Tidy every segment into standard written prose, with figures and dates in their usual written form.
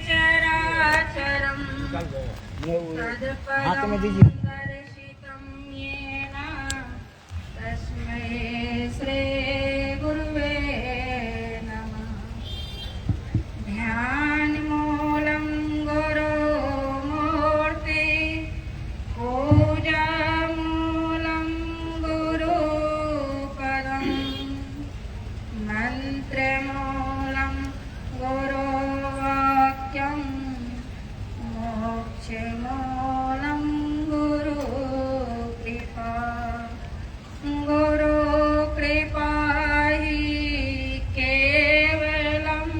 चराचरं तत्पदं दर्शितं येन तस्मै श्री गुरुवे नमः। ध्यानमूलं गुरुमूर्ति पूजामूलं गुरुपदं मन्त्रमूलं गुरुवाक्यं मोक्षमूलं गुरुकृपा। गुरुकृपा हि केवलं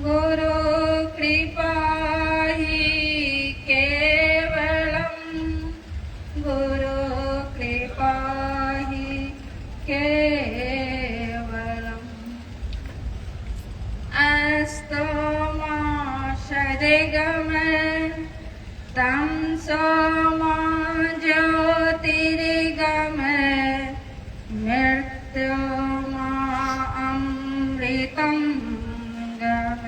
गुरुकृपा हि केवलं गुरुकृपा हि केवलम्। अस्तु मा सद्गम तमसो मा ज्योतिर्गम मृत्यु मा अमृतं गम।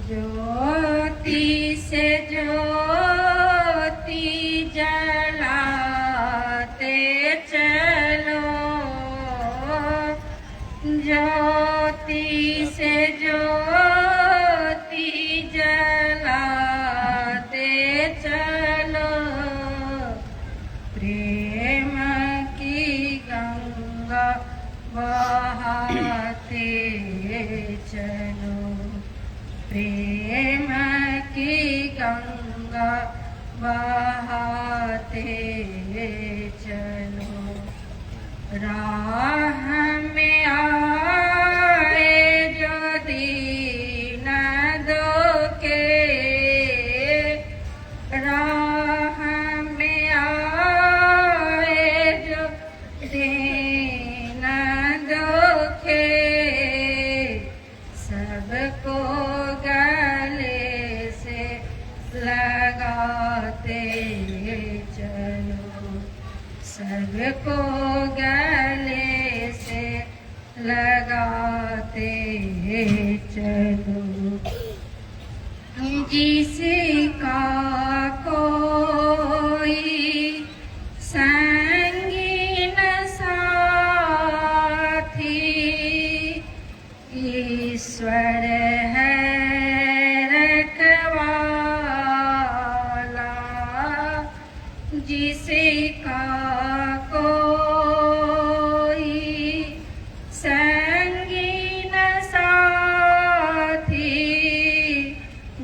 ज्योति से ज्योति जलाते चलो, ज्योति से ज्योति जलाते चलो, प्रेम की गंगा बहाते चलो, प्रेम की गंगा बहाते चलो। राह में आए जो दीन दुखे, राह में आए जो दीन दुखे, सबको गले से लगाते चलो, सबको गले से लगाते चलो। जिसका कोई संगी न साथी, ईश्वर है रखवाला। जिसका कोई संगी न साथी,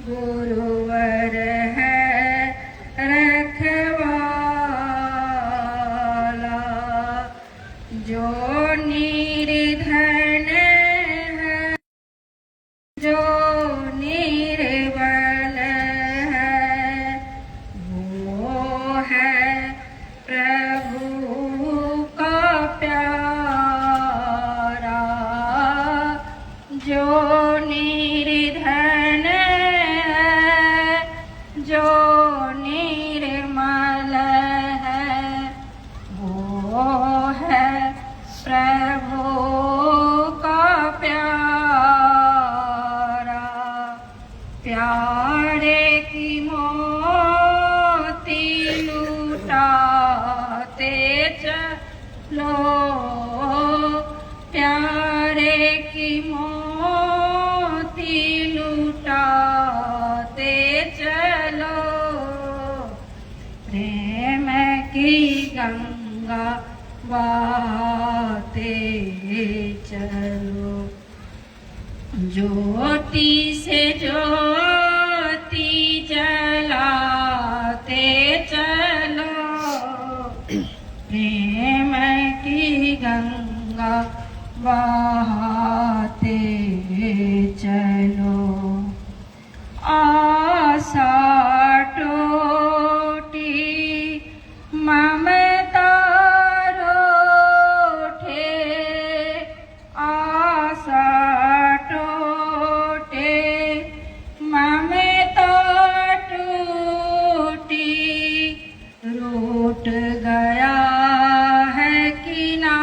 गुरुवर है रखवाला। जो निर्धन है, जो निर्बल है, वो है प्रभु का प्यारा। जो निर्धन है, जो निर्मल है, वो है प्रभु का प्यारा। प्यारे की मोती लुटाते चलो, प्यारे की मोती लुटाते चलो, प्रेम की गंगा बहाते चलो। ज्योति से ज्योति जलाते चलो, प्रेम की गंगा बहाते चलो। आशा टूटी ममता रूठे, आशा टूटे ममता टूटी, रूठ गया है किनारा।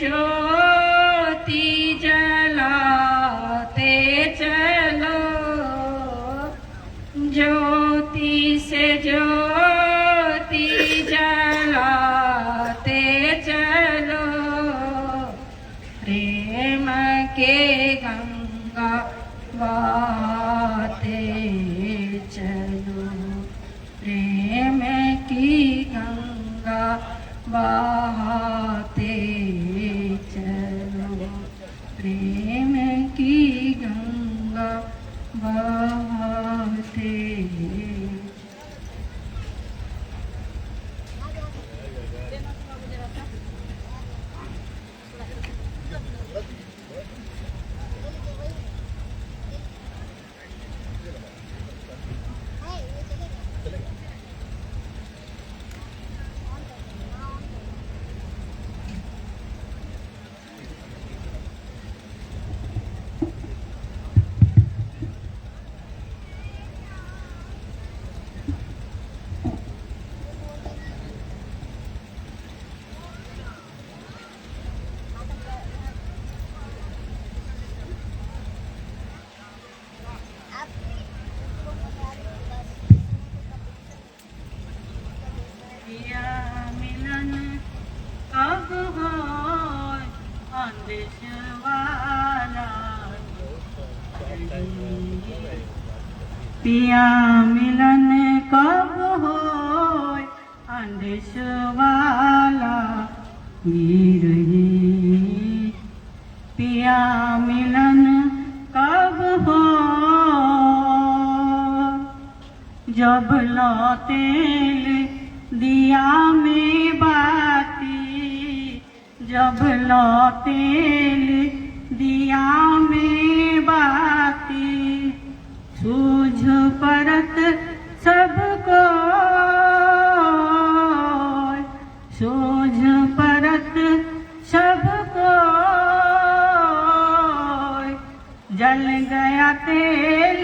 ज्योति जलाते चलो, ज्योति से ज्योति जलाते चलो, प्रेम के गंगा बहाते चलो, प्रेम की गंगा बहाते चलो, प्रेम की गंगा बहाते। मिलन कब होय अंदेश वाला, पिया मिलन कब होय अंदेश वाला, गिरही पिया मिलन कब हो, जब लौटेल दिया में बाती, जब लौटेल दिया में बाती, सूझ परत सबको, सूझ परत सबको, जल गया तेल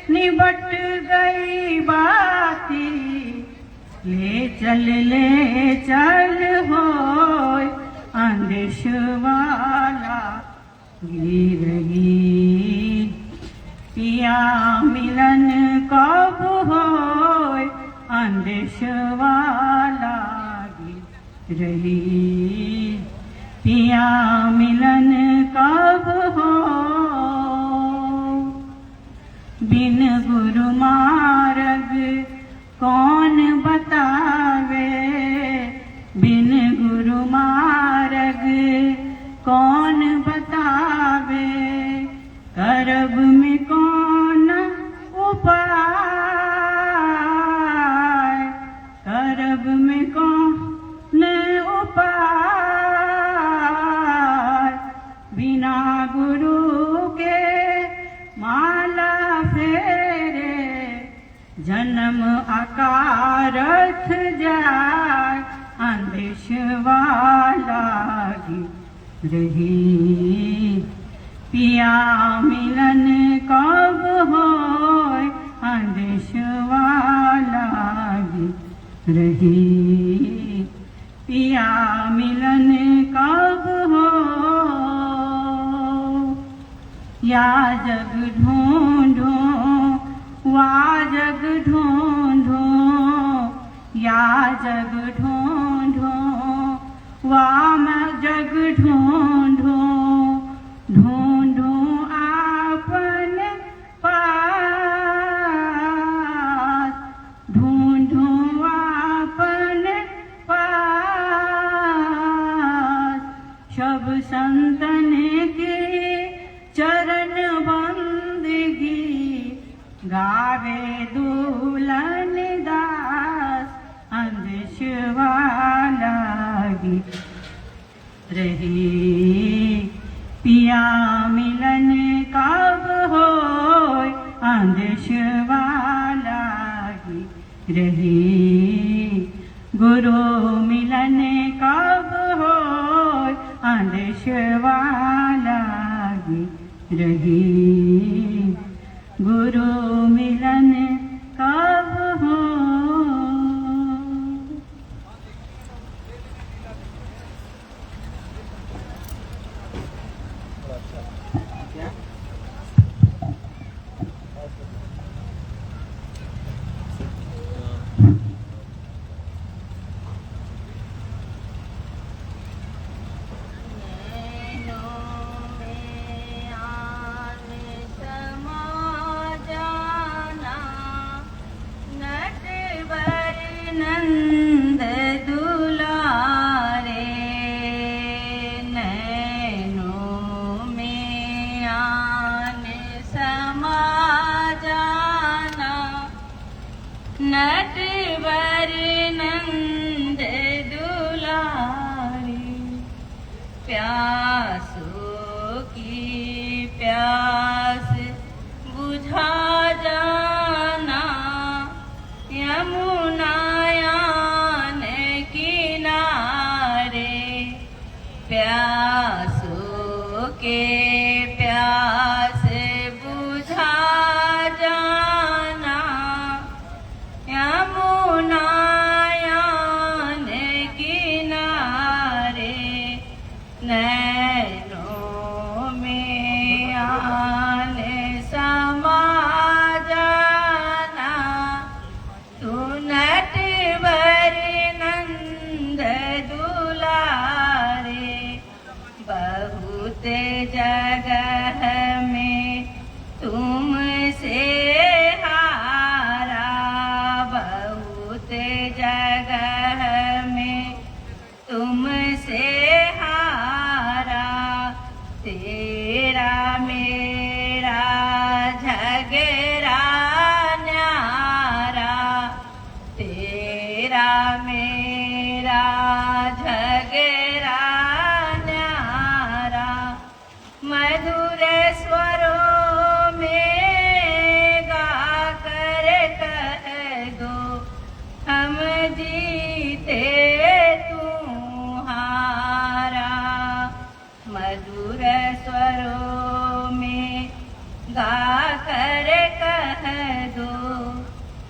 निबट गई बाती, ले चल होय अंदेश वाला, गिरही पिया मिलन कब होय अंदेश वाला, गिरही पिया मिलन कब हो, बिन गुरु मार्ग कौन बतावे, बिन गुरु मार्ग कौन बतावे, करब में कौन उपाय, करब में कौन उपाय, बिना गुरु के माला फेरे, जन्म अकारथ जाय अंदेश वाला, गिरही पिया मिलन कब होय अंदेश वाला, गिरही पिया मिलन कब हो, या जग ढूंढो वा जग ढूंढो, या जग ढूंढो वा मैं जग ढूंढो, ढूंढो आपन पास, ढूंढो आपन पास, सब संतन के चरण बंदगी, गावे दुल्हन दास अंदेश वाला, गिरही पिया मिलन कब होय अंदेश वाला, गिरही गुरु मिलन कब होय अंदेश वाला, गिरही गुरु मिलन कब हो। मेरा झगड़ा न्यारा, मधुर स्वरों में गा कर कह दो, हम जीते तुम्हारा। मधुर स्वरों में गा कर कह दो,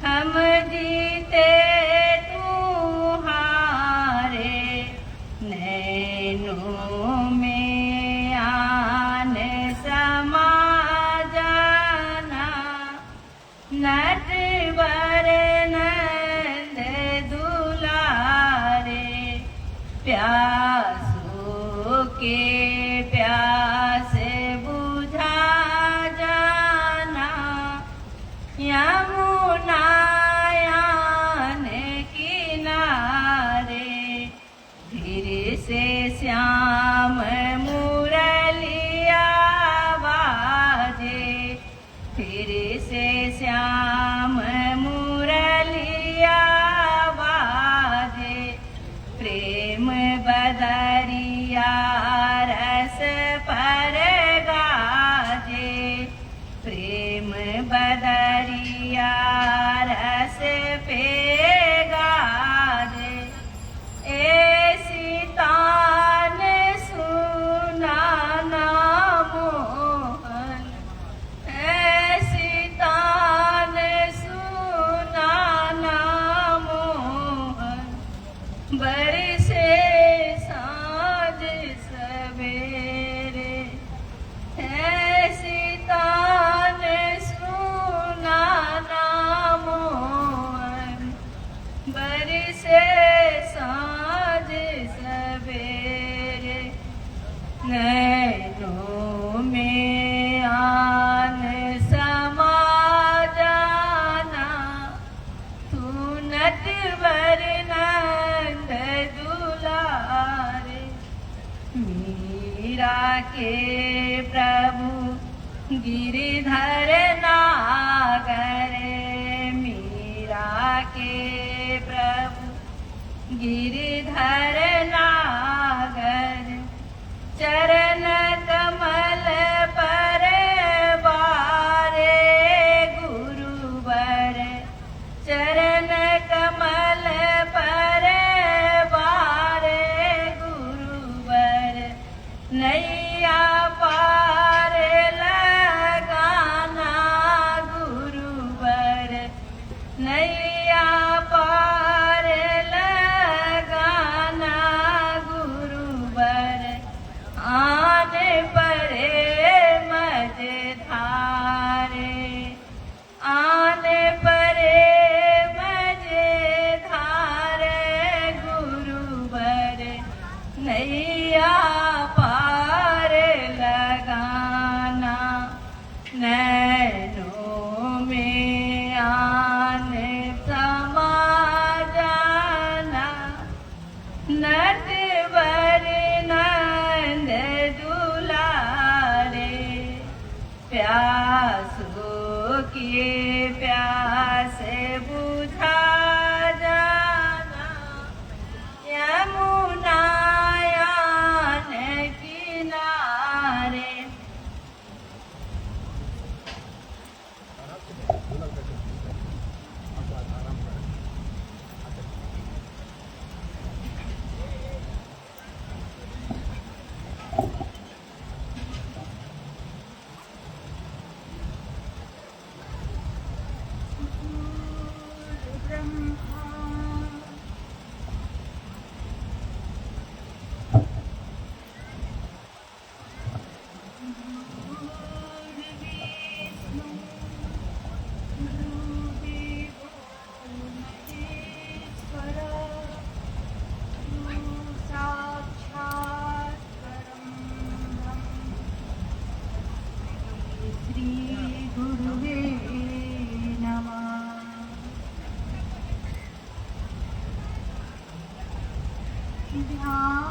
हम जीते तुम्हारे। नैनों में आन समा जाना, नटवर नंद दुलारे। प्यासों के प्यास बुझा जाना, यमुना यान किनारे। फिर से श्याम मुरलिया बाजे, फिर से श्याम मुरलिया बाजे। प्रेम बदरिया रस पर गाजे, प्रेम बदरिया रस पे गाजे। ऐसी तान सुनाना मोहन, ऐसी तान सुनाना मोहन। बरसे साँझ सवेरे, ऐसी तान सुनाना मोहन। बरसे साँझ सवेरे, नैनों में आन समा जाना, तू नटवर नंद दुलारे। मीरा के प्रभु गिरिधर नागर, मीरा के प्रभु गिरिधर नागर। चरण कमल पर बारे गुरुवर, चरण कमल पर बारे गुरुवर। नैया पार लगाना गुरुवर, नैया पार लगाना गुरुवर। आने परे मझधारे, आने परे मझधारे गुरुवर। नैया पार लगाना, नैनों में आन समा जाना, नटवर नंद दुलारे। प्यासों के प्यास बुझा जाना, यमुना यान किनारे।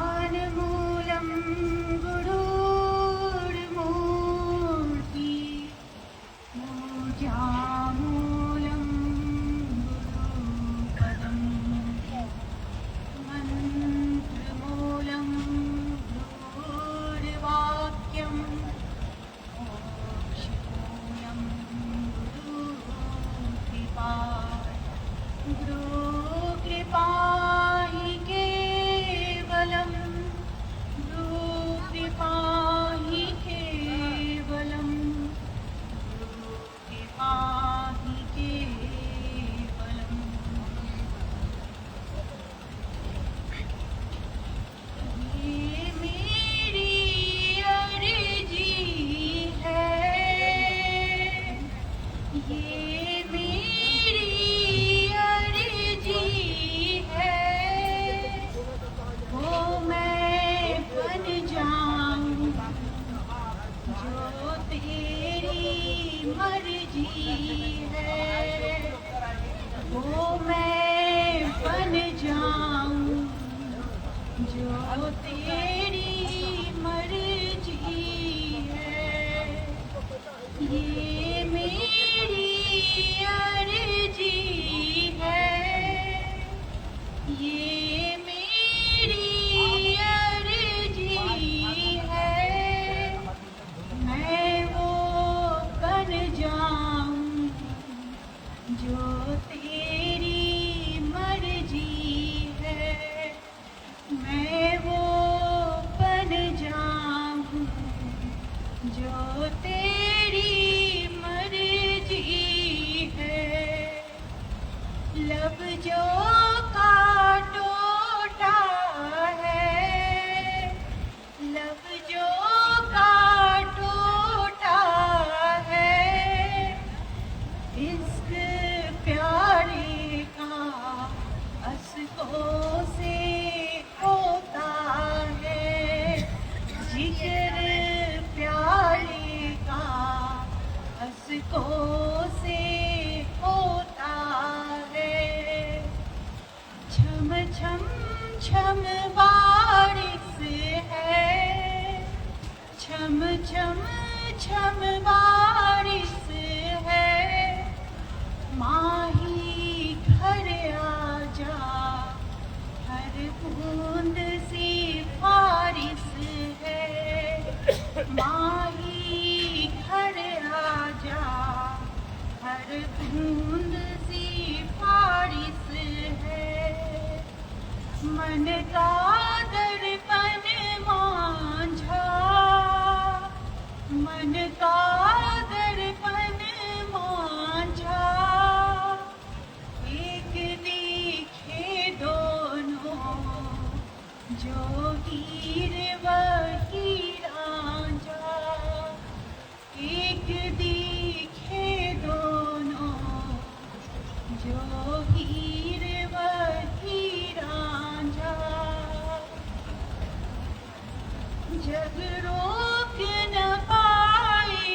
ध्यानमूलं गुरुर्मूर्ति, पूजामूलं गुरुपदम्। जो तेरी मर्जी है, ये मेरी अर्जी है, ये मेरी अर्जी है। मैं वो बन जाऊं जो तेरी मर्जी है, मैं वो बन जाऊं जो तेरी मर्जी है। लब जो काटोटा है, लब जो काटोटा है, इश्क प्यारे का अश्कों से होता है, जिगर प्यारे का अश्कों से होता है। छम छम छम बारिश है, छम छम छम बारिश है। माही घर आजा, हर बूंद सी बारिश है। माही घर आजा, हर बूंद सी बारिश है। मन का दर्पण मांझा, मन का दर्पण मांझा, एक दिखे दोनों जो हीर वही रांझा। एक दिखे दोनों जो हीर वही रांझा। जग रोक न पाए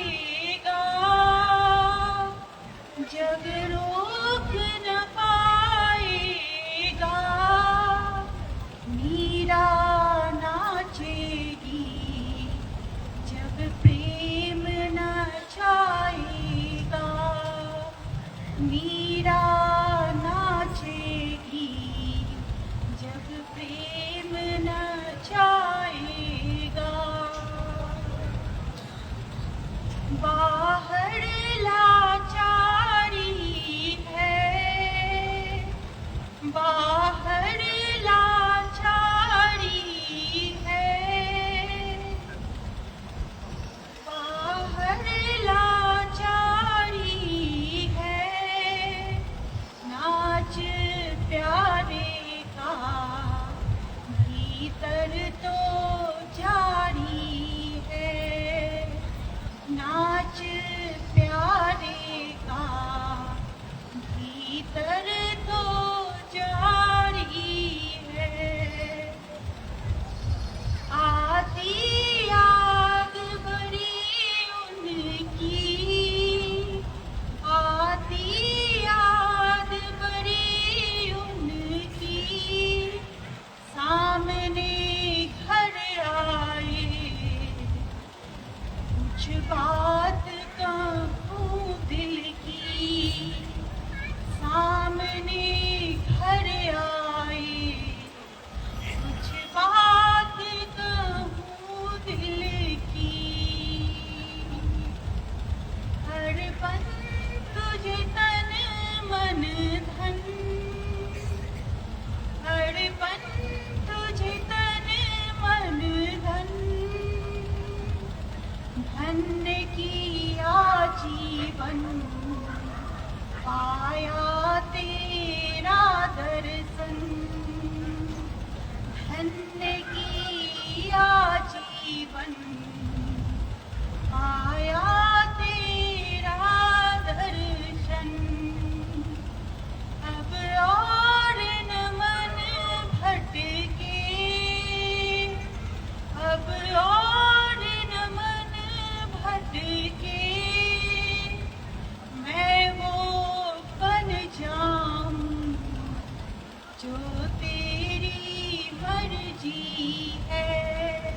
मर्जी है,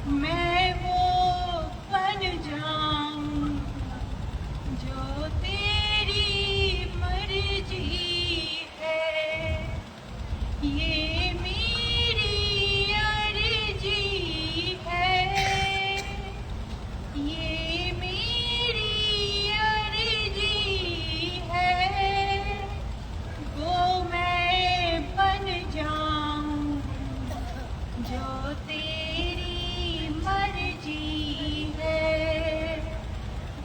मैं वो बन जाऊं जो तेरी मर्जी है। ये मेरी अर्जी है, ये मेरी अर्जी है, वो मैं बन जाऊं जो तेरी मर्जी है,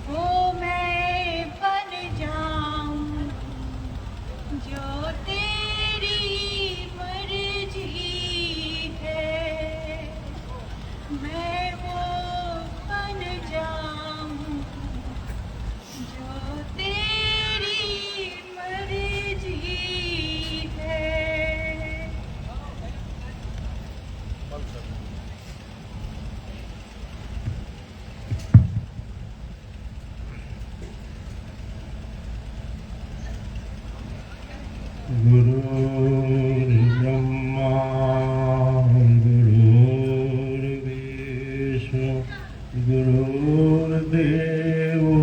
वो मैं बन जाऊं जो तेरी मर्जी है, मैं वो बन जाऊं जो तेरी मर्जी है। गुरुर्ब्रह्मा गुरुर्विष्णु गुरुर्देवो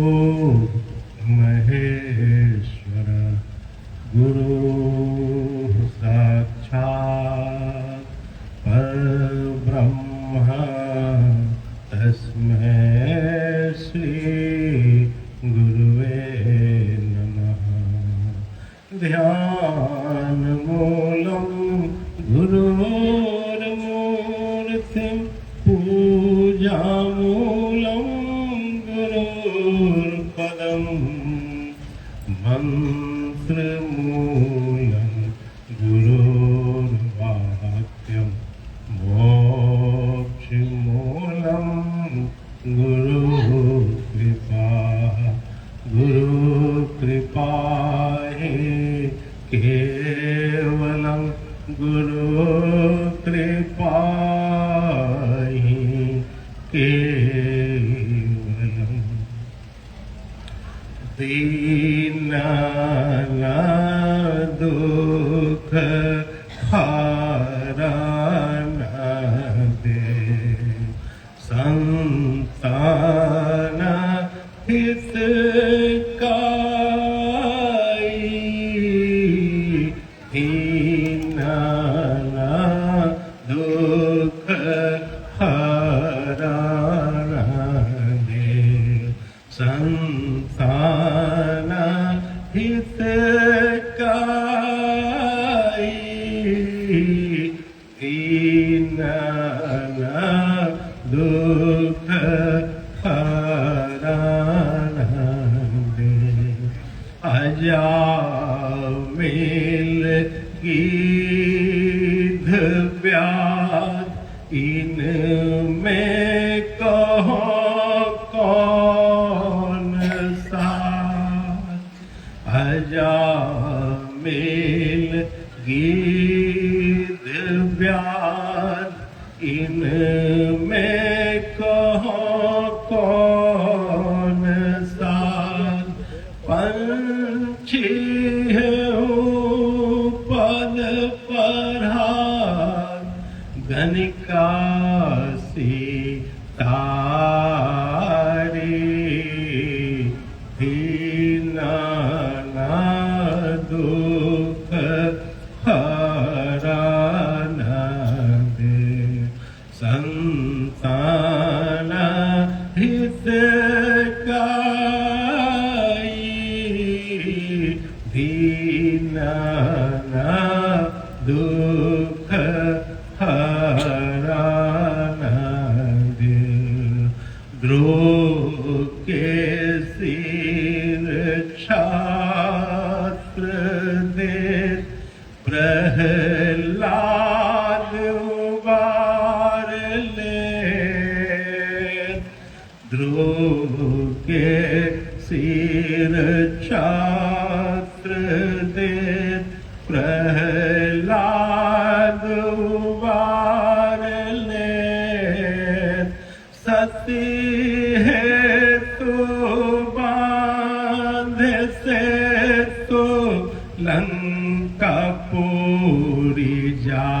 महेश्वर, गुरुः साक्षात् परब्रह्म तस्मै श्री गुरुवे नमः। ध्यानमूलं गुरोर्मूर्तिं, पूजामूलं गुरोर्पदं, मन्त्रमूलं गुरोर्वाक्यं, मोक्षमूलं गुरुकृपा। गुरुकृपा हि केवलं, गुरुकृपा हि केवलं। दीनानां दुःख हारानां देव, संतान हितकारी, दीनानां दुःख हारानां देव, संतान हितकारी, दीनानां दुःख हारानां देव। अजामिल गीध व्याध, इनमें कहो कौन साथ। अजामिल गीध व्याध, इनमें कहो कौन साथ। पंछी है पद प्रहार, गणिका सितारी, दीनानां दुःख हारानां देव, संतान हितकारी, दीनानां दुःख हारानां देव। द्रोह के सिर छात्र दे, प्रहलाद उबार ले। द्रोह के सिर छात्र दे, प्रहलाद उबार ले। सती है तो बांध से तो लंका पूरी जा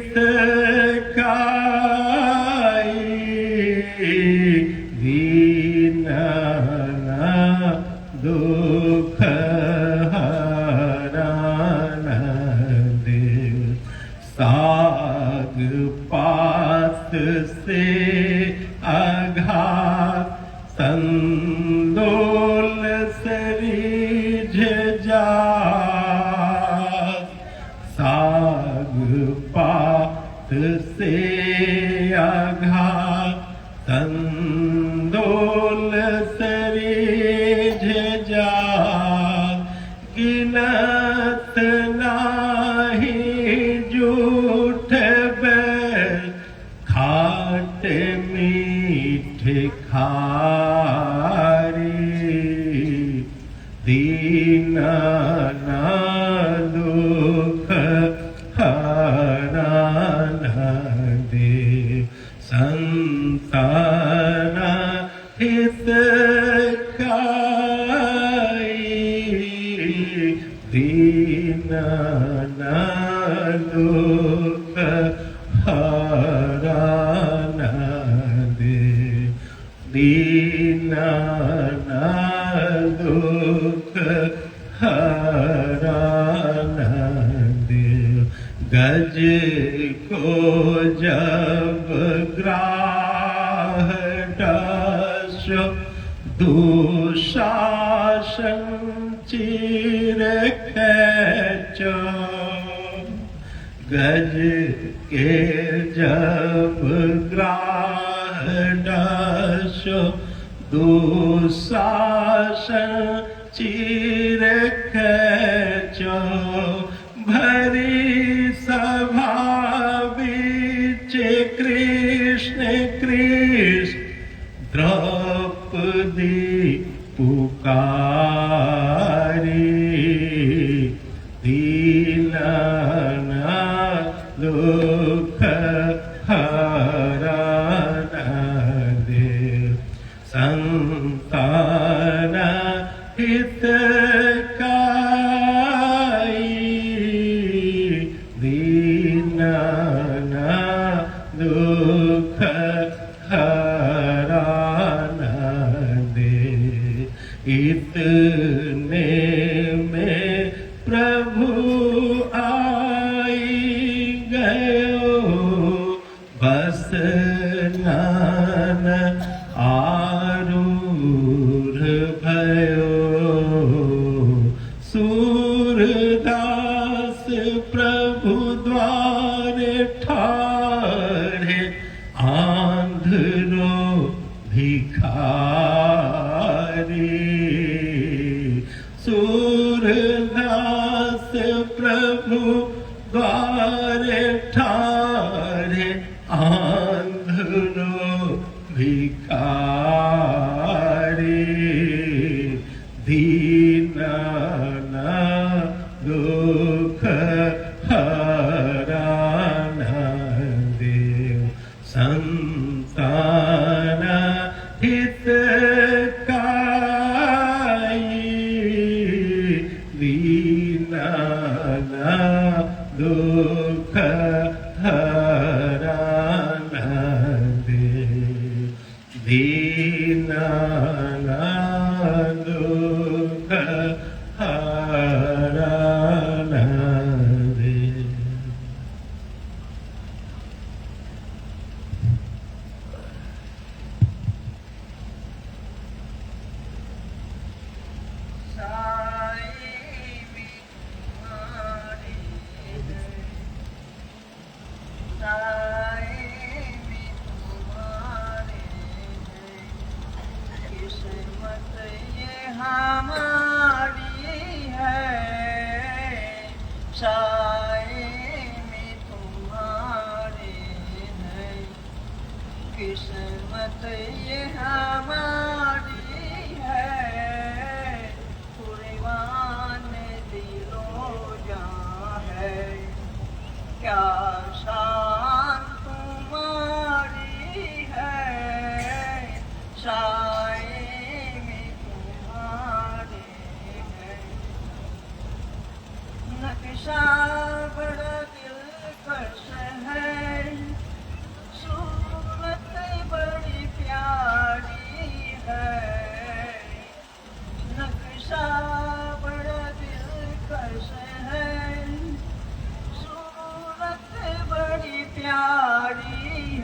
सखाई दीना दुख हराना देव साग पात से आघात संदोल सरीझ जा साग पात से आघात संदोल सरीझ जा गिनत नाही झूठ बैल खाट मीठ खारी दीना दुख हराना देव संतान हित दीना दुख हराना देव दीना दुख हराना देव गज को जब ग्राह डसो दुशासन चीर खेचो गज के जब ग्राह डसो दुशासन चीर खेचो भरी सभा बीच कृष्ण कृष्ण द्रौपदी पुकारी दीना दुख हराना देव संतान हित दीना दुख हराना देव इतने में प्रभु आई गयो बस नान आरूढ़ भयो सूरदास प्रभु द्वारे ठाढ़े आंधरो भिखारी सूरदास प्रभु द्वारे ठाढ़े आंधरो भिखारी दीना दुख हराना देव संतान हित दीना दुख हराना देव दीना दुख हराना देव। किस्मत ये हमारी है कुर्बान दिलो जा है क्या शान तुम्हारी है शायरी में तुम्हारी है नक्शा बड़ा दिलकश है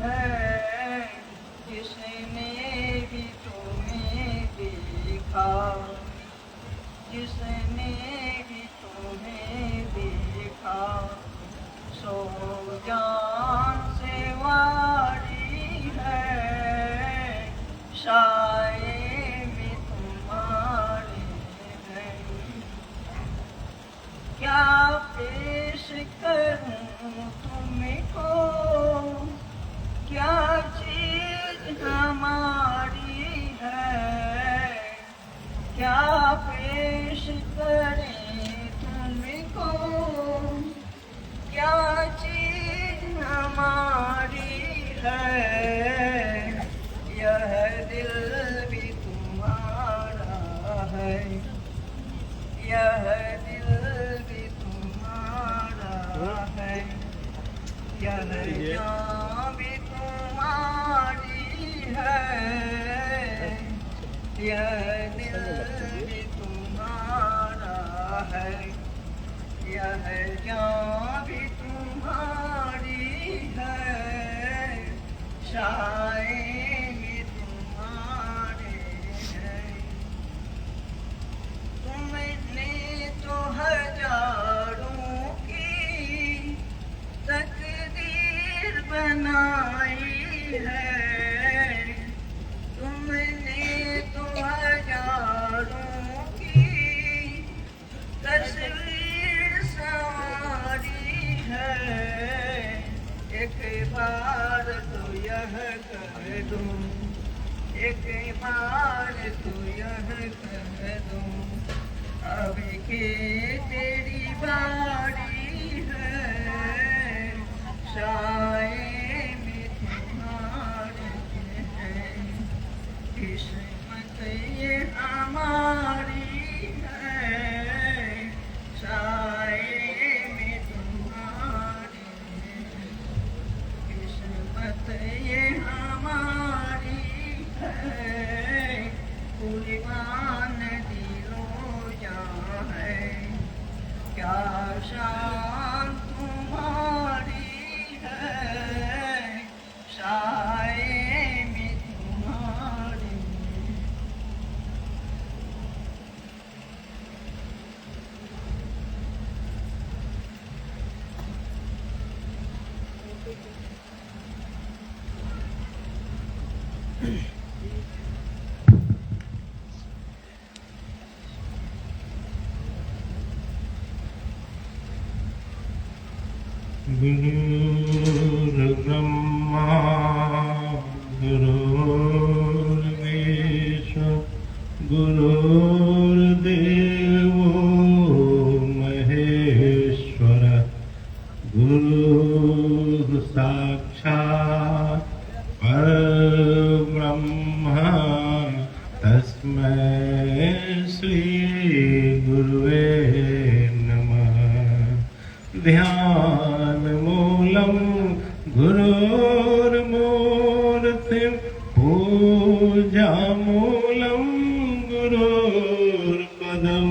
है जिसने भी तुम्हें देखा, जिसने भी तुम्हें देखा, सो जान से वारी है, साए में तुम्हारे हैं। क्या पेश करूं तुमको, क्या चीज हमारी है, क्या पेश करें तुमको, क्या चीज हमारी है। यह दिल भी तुम्हारा है, यह दिल भी तुम्हारा है, यह जान भी तुम्हारी है, यह दिल भी तुम्हारा है, यह जान भी तुम्हारी है, साए भी तुम्हारे हैं। तुमने तो हजारों की तकदीर बनाई है, तुमने तो हजारों की तस्वीर संवारी है। एक बार तो यह कह दूं, एक बार तो यह कह दूं, अब के तेरी बारी है, साए में तुम्हारे हैं। किस्मत ये हमारी है, साए में तुम्हारे हैं। किस्मत ये हमारी है, कुर्बान दिलो जान है, क्या शान तुम्हारी है, साए में तुम्हारे। गुरुर्ब्रह्मा गुरुर्विष्णु गुरुर्देवो महेश्वर, गुरुः साक्षात् परब्रह्म, तस्मै श्री गुरुवे नमः। ध्यानमूलं गुरोर्मूर्तिं, पूजामूलं गुरोर्पदं,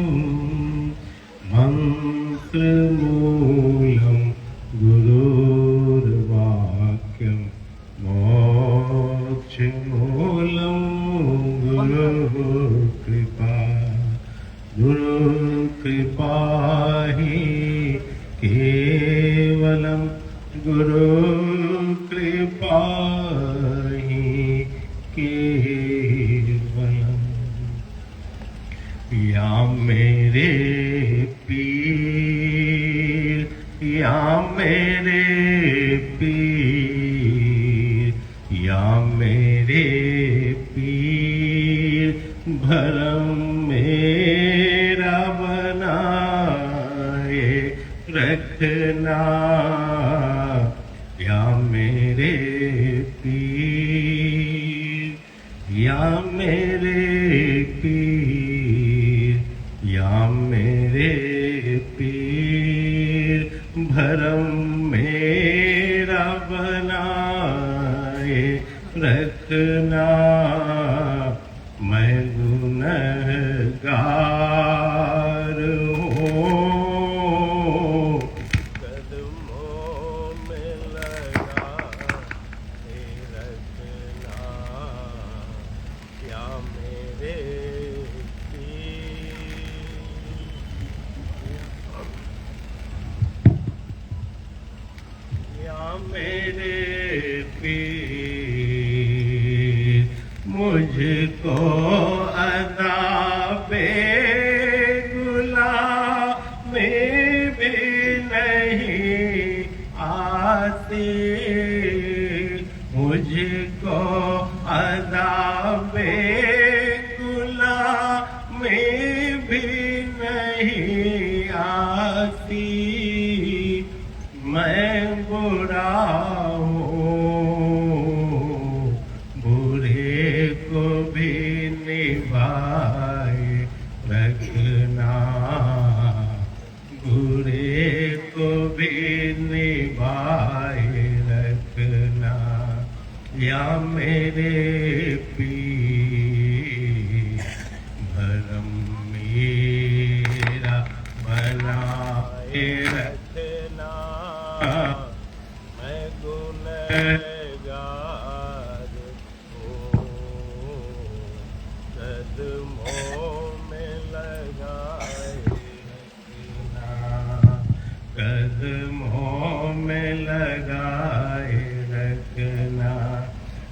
मन्त्रमूलं गुरोर्वाक्यं, मोक्षमूलं गुरुकृपा। गुरुकृपा हि केवलं, गुरुकृपा हि केवलम्। या मेरे पीर, या मेरे पीर, या मेरे पीर, भरम मेरा बनाए रखना। या मेरे पीर, या मेरे पीर, या मेरे पीर, भरम मेरा बनाए रखना। मैं गुनहगार हूँ, कदमों में लगा मेरे पीर मुझको अदाबे गुलामी भी नहीं आती मुझको अदाबे गुलामी भी नहीं आती मैं बुरा हूँ बुरे को भी निभाए रखना बुरे को भी निभाए रखना या मेरे पीर भरम मेरा बनाए रखना मैं गुनहगार हूँ कदमों में लगाए रखना कदमों में लगाए रखना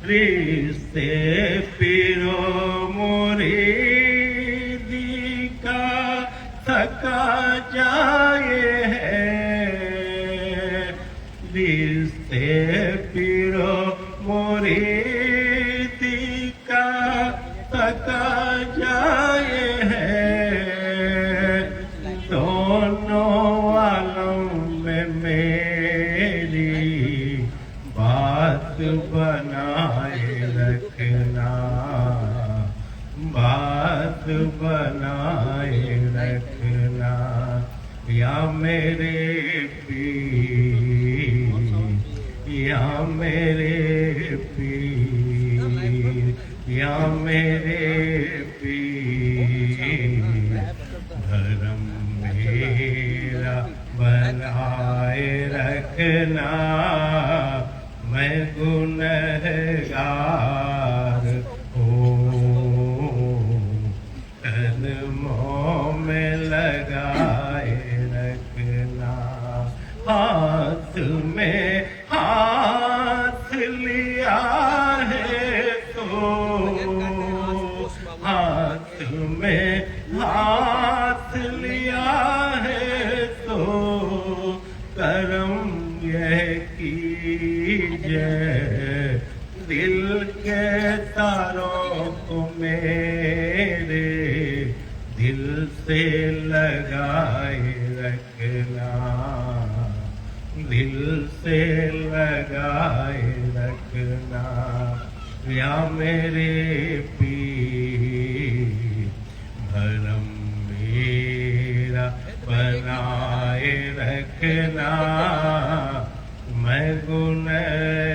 रिश्ते पीरो मुरीदी का थका जाए है रिश्ते पीरो मुरीदी का थका जाए है दोनों आलम में मेरी बात बनाए रखना बात बनाए रखना या मेरे पीर या मेरे पीर या मेरे पीर धर्म मेरा बनाए रखना मैं गुनहगार हूँ कदमों में लगाए रखना हाथ में हाथ लिया है तो हाथ में हाथ लिया है तो करम यह कीजिए दिल के तारों को मेरे दिल से लगाए रखना दिल से लगाए रखना या मेरे पीर भरम मेरा बनाए रखना मैं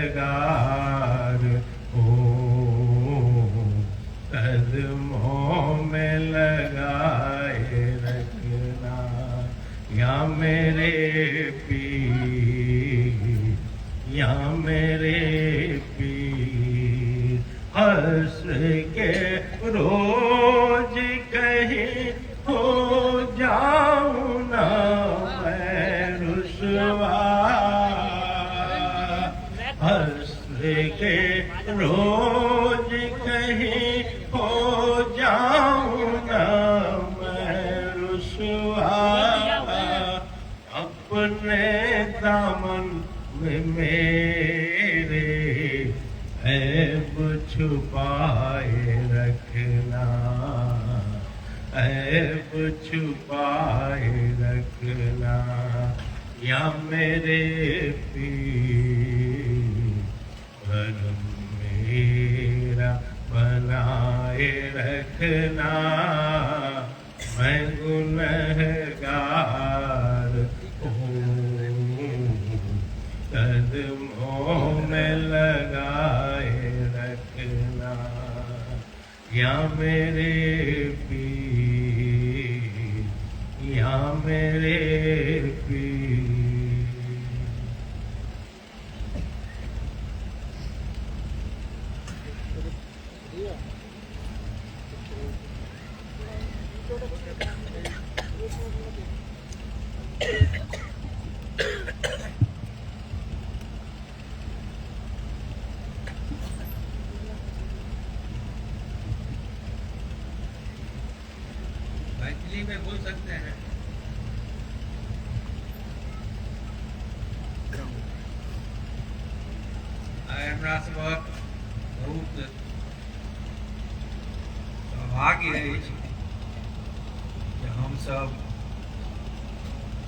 गुनहगार हूँ कदमों में लगाए रखना या मेरे पीर या मेरे पीर हश्र के रोज कहीं हो जाऊं ना मैं रुसवा हश्र के रोज कहीं हो जाऊं ना मैं रुसवा अपने दामन में मेरे ऐब छुपाए रखना ऐब छुपाए रखना या मेरे पीर भरम मेरा बनाए रखना मैं गुनहगार हूँ कदमों में लगाए रखना या मेरे पीर या मेरे पीर में बोल सकते हैं। हमरा सबक बहुत सौभाग्य अछि जे हम सब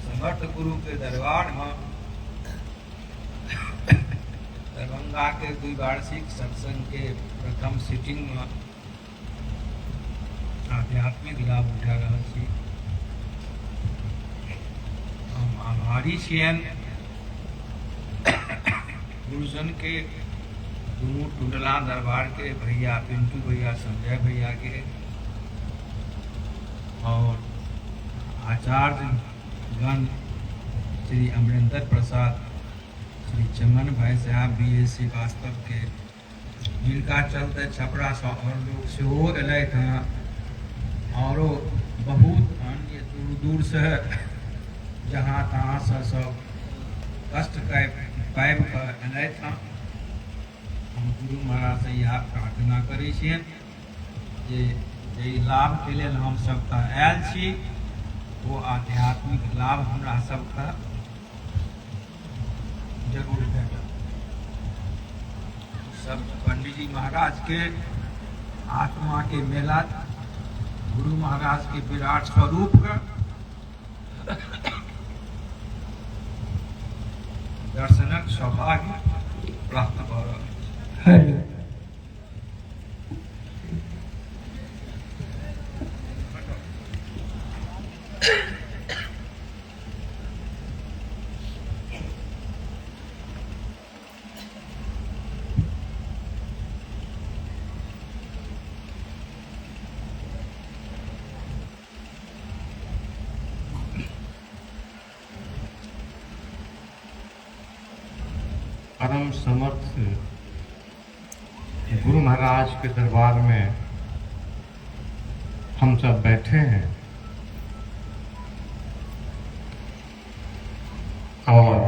समर्थ गुरु के दरबार में दरभंगा के द्विवार्षिक सत्संग के प्रथम सीटिंग में आध्यात्मिक लाभ उठा रहा छी। हम आभारी छियन गुरुजन के, दुनू टुंडला दरबार के भैया पिंटू भैया, संजय भैया के, और आचार्य गण श्री अमरेंद्र प्रसाद, श्री चमन भाई साहब BS श्रीवास्तव के, जिनका चलते छपरा से और लोग सेहो अयलथि हैं, और बहुत अन्य दूर दूर से जहाँ तहाँ से सब कष्ट पाबि कऽ अयलथि हैं। हम गुरु महाराज से यह प्रार्थना करै छियनि जे लाभ के लेल हम सब आयल छी, वो आध्यात्मिक लाभ हमरा सबके जरूर भेटत। सब पंडित जी महाराज के आत्मा के मेला, गुरु महाराज के विराट स्वरूप का दर्शनक सौभाग्य प्राप्त भऽ रहल है। परम समर्थ गुरु महाराज के दरबार में हम सब बैठे हैं और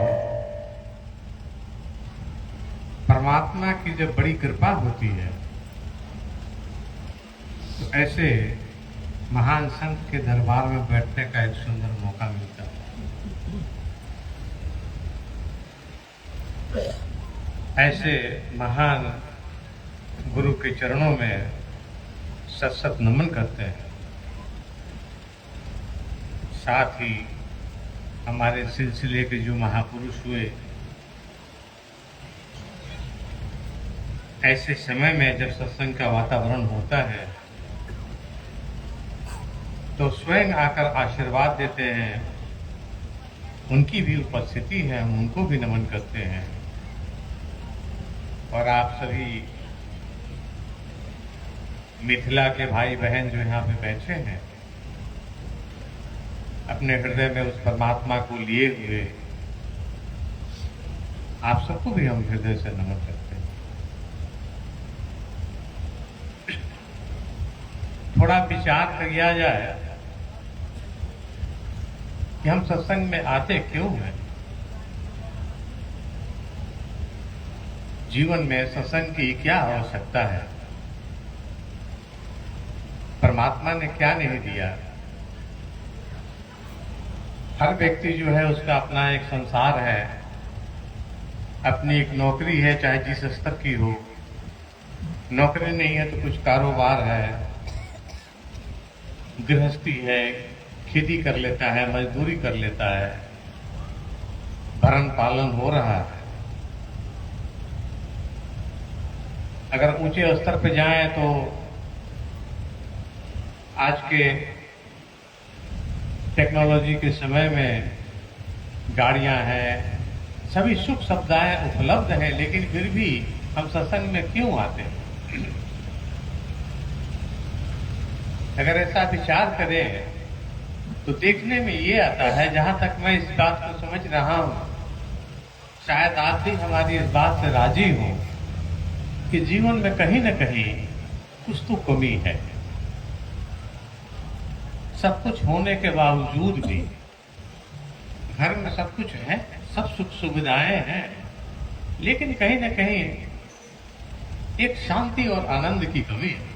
परमात्मा की जब बड़ी कृपा होती है तो ऐसे महान संत के दरबार में बैठने का एक सुंदर मौका मिलता है। ऐसे महान गुरु के चरणों में सत सत नमन करते हैं। साथ ही हमारे सिलसिले के जो महापुरुष हुए, ऐसे समय में जब सत्संग का वातावरण होता है तो स्वयं आकर आशीर्वाद देते हैं। उनकी भी उपस्थिति है, हम उनको भी नमन करते हैं। और आप सभी मिथिला के भाई बहन जो यहाँ पे बैठे हैं, अपने हृदय में उस परमात्मा को लिए हुए, आप सबको भी हम हृदय से नमन करते हैं। थोड़ा विचार किया जाए कि हम सत्संग में आते क्यों हैं। जीवन में सत्संग की क्या आवश्यकता है, परमात्मा ने क्या नहीं दिया। हर व्यक्ति जो है उसका अपना एक संसार है, अपनी एक नौकरी है, चाहे जिस स्तर की हो। नौकरी नहीं है तो कुछ कारोबार है, गृहस्थी है, खेती कर लेता है, मजदूरी कर लेता है, भरण पालन हो रहा है। अगर ऊंचे स्तर पे जाएं तो आज के टेक्नोलॉजी के समय में गाड़ियां हैं, सभी सुख सुविधाएं उपलब्ध हैं, लेकिन फिर भी हम सत्संग में क्यों आते हैं। अगर ऐसा विचार करें तो देखने में ये आता है, जहां तक मैं इस बात को समझ रहा हूं, शायद आप भी हमारी इस बात से राजी हो कि जीवन में कहीं न कहीं कुछ तो कमी है। सब कुछ होने के बावजूद भी घर में सब कुछ है, सब सुख सुविधाएं हैं, लेकिन कहीं न कहीं एक शांति और आनंद की कमी है।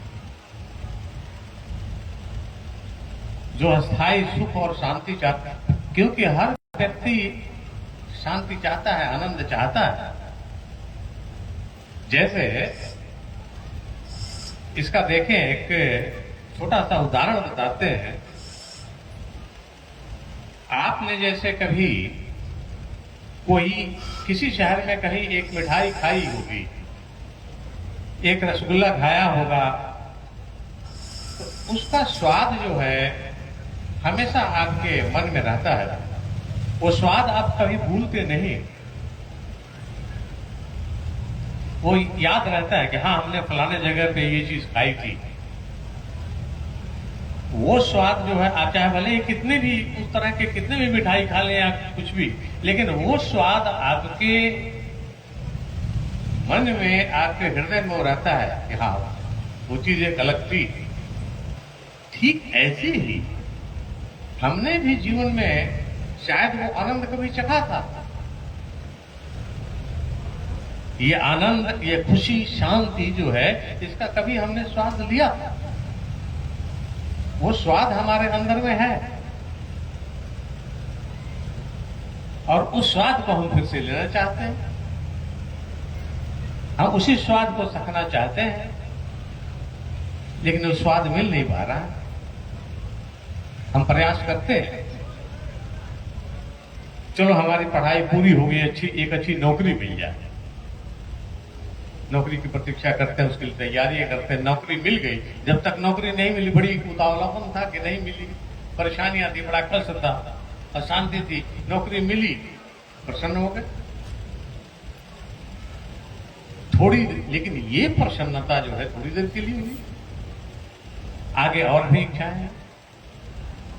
जो अस्थाई सुख और शांति चाहता है, क्योंकि हर व्यक्ति शांति चाहता है, आनंद चाहता है। जैसे इसका देखें, एक छोटा सा उदाहरण बताते हैं। आपने जैसे कभी कोई किसी शहर में कहीं एक मिठाई खाई होगी, एक रसगुल्ला खाया होगा, तो उसका स्वाद जो है हमेशा आपके मन में रहता है। वो स्वाद आप कभी भूलते नहीं, वो याद रहता है कि हाँ, हमने फलाने जगह पे ये चीज खाई थी। वो स्वाद जो है, आप चाहे भले ही कितने भी उस तरह के कितने भी मिठाई खा लें या कुछ भी, लेकिन वो स्वाद आपके मन में, आपके हृदय में वो रहता है कि हाँ, वो चीज एक अलग थी। ठीक ऐसे ही हमने भी जीवन में शायद वो आनंद कभी चखा था। ये आनंद, ये खुशी, शांति जो है, इसका कभी हमने स्वाद लिया था। वो स्वाद हमारे अंदर में है और उस स्वाद को हम फिर से लेना चाहते हैं। हम उसी स्वाद को चखना चाहते हैं, लेकिन वो स्वाद मिल नहीं पा रहा है। हम प्रयास करते हैं, चलो हमारी पढ़ाई पूरी हो गई, एक अच्छी नौकरी मिल जाए, नौकरी की प्रतीक्षा करते हैं, उसके लिए तैयारियां करते हैं, नौकरी मिल गई। जब तक नौकरी नहीं मिली, बड़ी उतावलापन था कि नहीं मिली, परेशानियां थी, बड़ा कष्ट था, अशांति थी। नौकरी मिली, प्रसन्न हो गए थोड़ी, लेकिन ये प्रसन्नता जो है थोड़ी देर के लिए हुई। आगे और भी इच्छाएं हैं,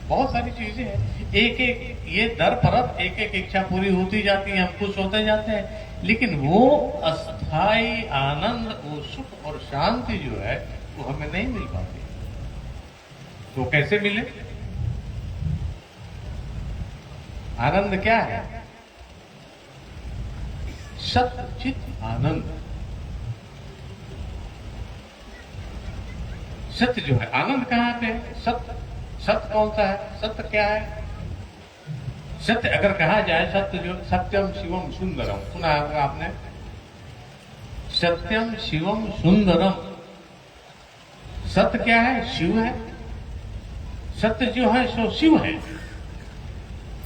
बहुत सारी चीजें हैं, एक एक ये दर परत एक एक इच्छा पूरी होती जाती है, हम खुश होते जाते हैं, लेकिन वो अस्थाई आनंद, वो सुख और शांति जो है, वो हमें नहीं मिल पाती। तो कैसे मिले? आनंद क्या है? सच्चित आनंद। सत्य जो है, आनंद कहां पे है? सत्य। सत्य कौन सा है? सत्य क्या है? सत्य अगर कहा जाए, सत्य जो, सत्यम शिवम सुंदरम, सुना होगा आपने, सत्यम शिवम सुंदरम। सत्य क्या है? शिव है। सत्य जो है सो शिव है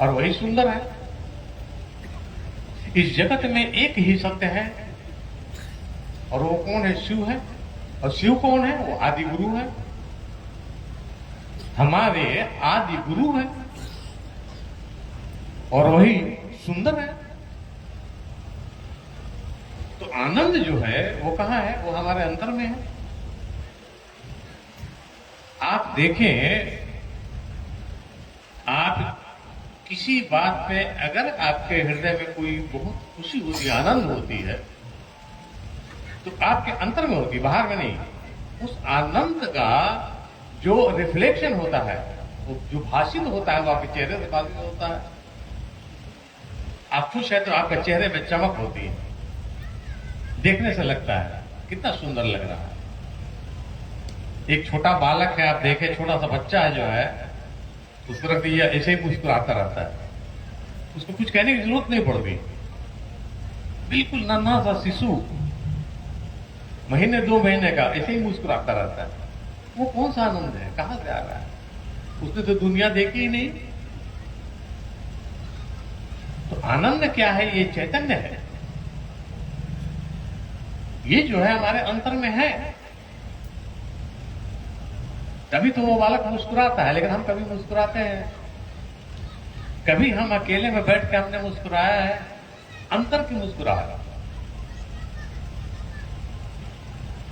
और वही सुंदर है। इस जगत में एक ही सत्य है और वो कौन है? शिव है। और शिव कौन है? वो आदि गुरु है, हमारे आदि गुरु है और वही सुंदर है। तो आनंद जो है वो कहां है? वो हमारे अंतर में है। आप देखें, आप किसी बात पे अगर आपके हृदय में कोई बहुत खुशी होती, आनंद होती है, तो आपके अंतर में होती, बाहर में नहीं। उस आनंद का जो रिफ्लेक्शन होता है, वो जो भाषित होता है, वो आपके चेहरे से भाषित होता है। आप खुश है तो आपके चेहरे में चमक होती है, देखने से लगता है कितना सुंदर लग रहा है। एक छोटा बालक है, आप देखें, छोटा सा बच्चा है जो है, उस तरफ ये ऐसे ही मुस्कुराता रहता है, उसको कुछ कहने की जरूरत नहीं पड़ती। बिल्कुल नन्हा सा शिशु, महीने 2 महीने का, ऐसे ही मुस्कुराता रहता है। वो कौन सा आनंद है? कहां से आ रहा है? उसने तो दुनिया देखी ही नहीं। तो आनंद क्या है? ये चैतन्य है, ये जो है हमारे अंतर में है। तभी तो वो बालक मुस्कुराता है, लेकिन हम कभी मुस्कुराते हैं? कभी हम अकेले में बैठ के हमने मुस्कुराया है? अंतर की मुस्कुराहट।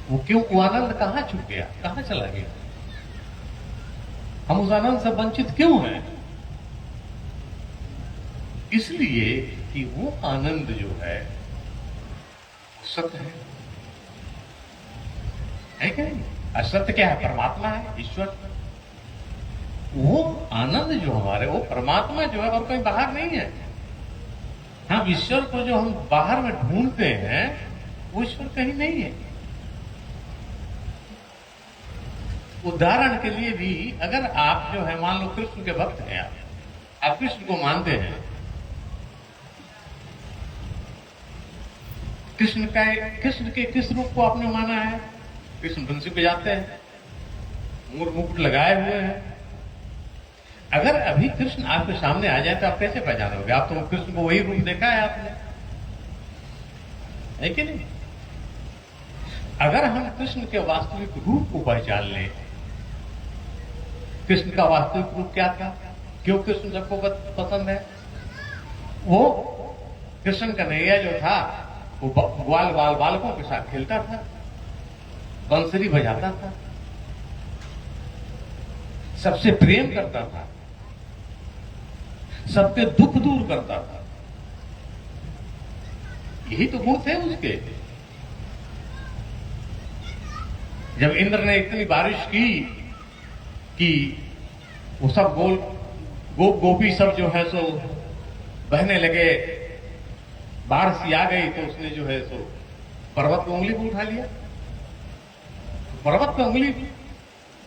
वो क्यों? वो आनंद कहां छुप गया, कहां चला गया? हम उस आनंद से वंचित क्यों हैं? इसलिए कि वो आनंद जो है सत्य है क्या नहीं? असत्य क्या है? परमात्मा है, ईश्वर। वो आनंद जो हमारे, वो परमात्मा जो है और कोई बाहर नहीं है। हम ईश्वर को जो हम बाहर में ढूंढते हैं, वो ईश्वर कहीं नहीं है। उदाहरण के लिए भी अगर आप जो है मान लो कृष्ण के भक्त हैं, आप कृष्ण को मानते हैं, कृष्ण के किस रूप को आपने माना है? कृष्ण बंसी बजाते हैं, मुकुट लगाए हुए हैं। अगर अभी कृष्ण आपके सामने आ जाए तो आप कैसे पहचानोगे? आप तो कृष्ण को वही रूप देखा है आपने, है कि नहीं? अगर हम कृष्ण के वास्तविक रूप को पहचान लें, कृष्ण का वास्तविक रूप क्या था, क्यों कृष्ण सबको पसंद है? वो कृष्ण कन्हैया जो था वो बालकों के साथ खेलता था, बंसरी बजाता था, सबसे प्रेम करता था, सबके दुख दूर करता था। यही तो गुण थे उसके। जब इंद्र ने इतनी बारिश की कि वो सब गोपी सब जो है सो बहने लगे, बाढ़ सी आ गई, तो उसने जो है सो पर्वत को उंगली पर उठा लिया। पर्वत पे उंगली,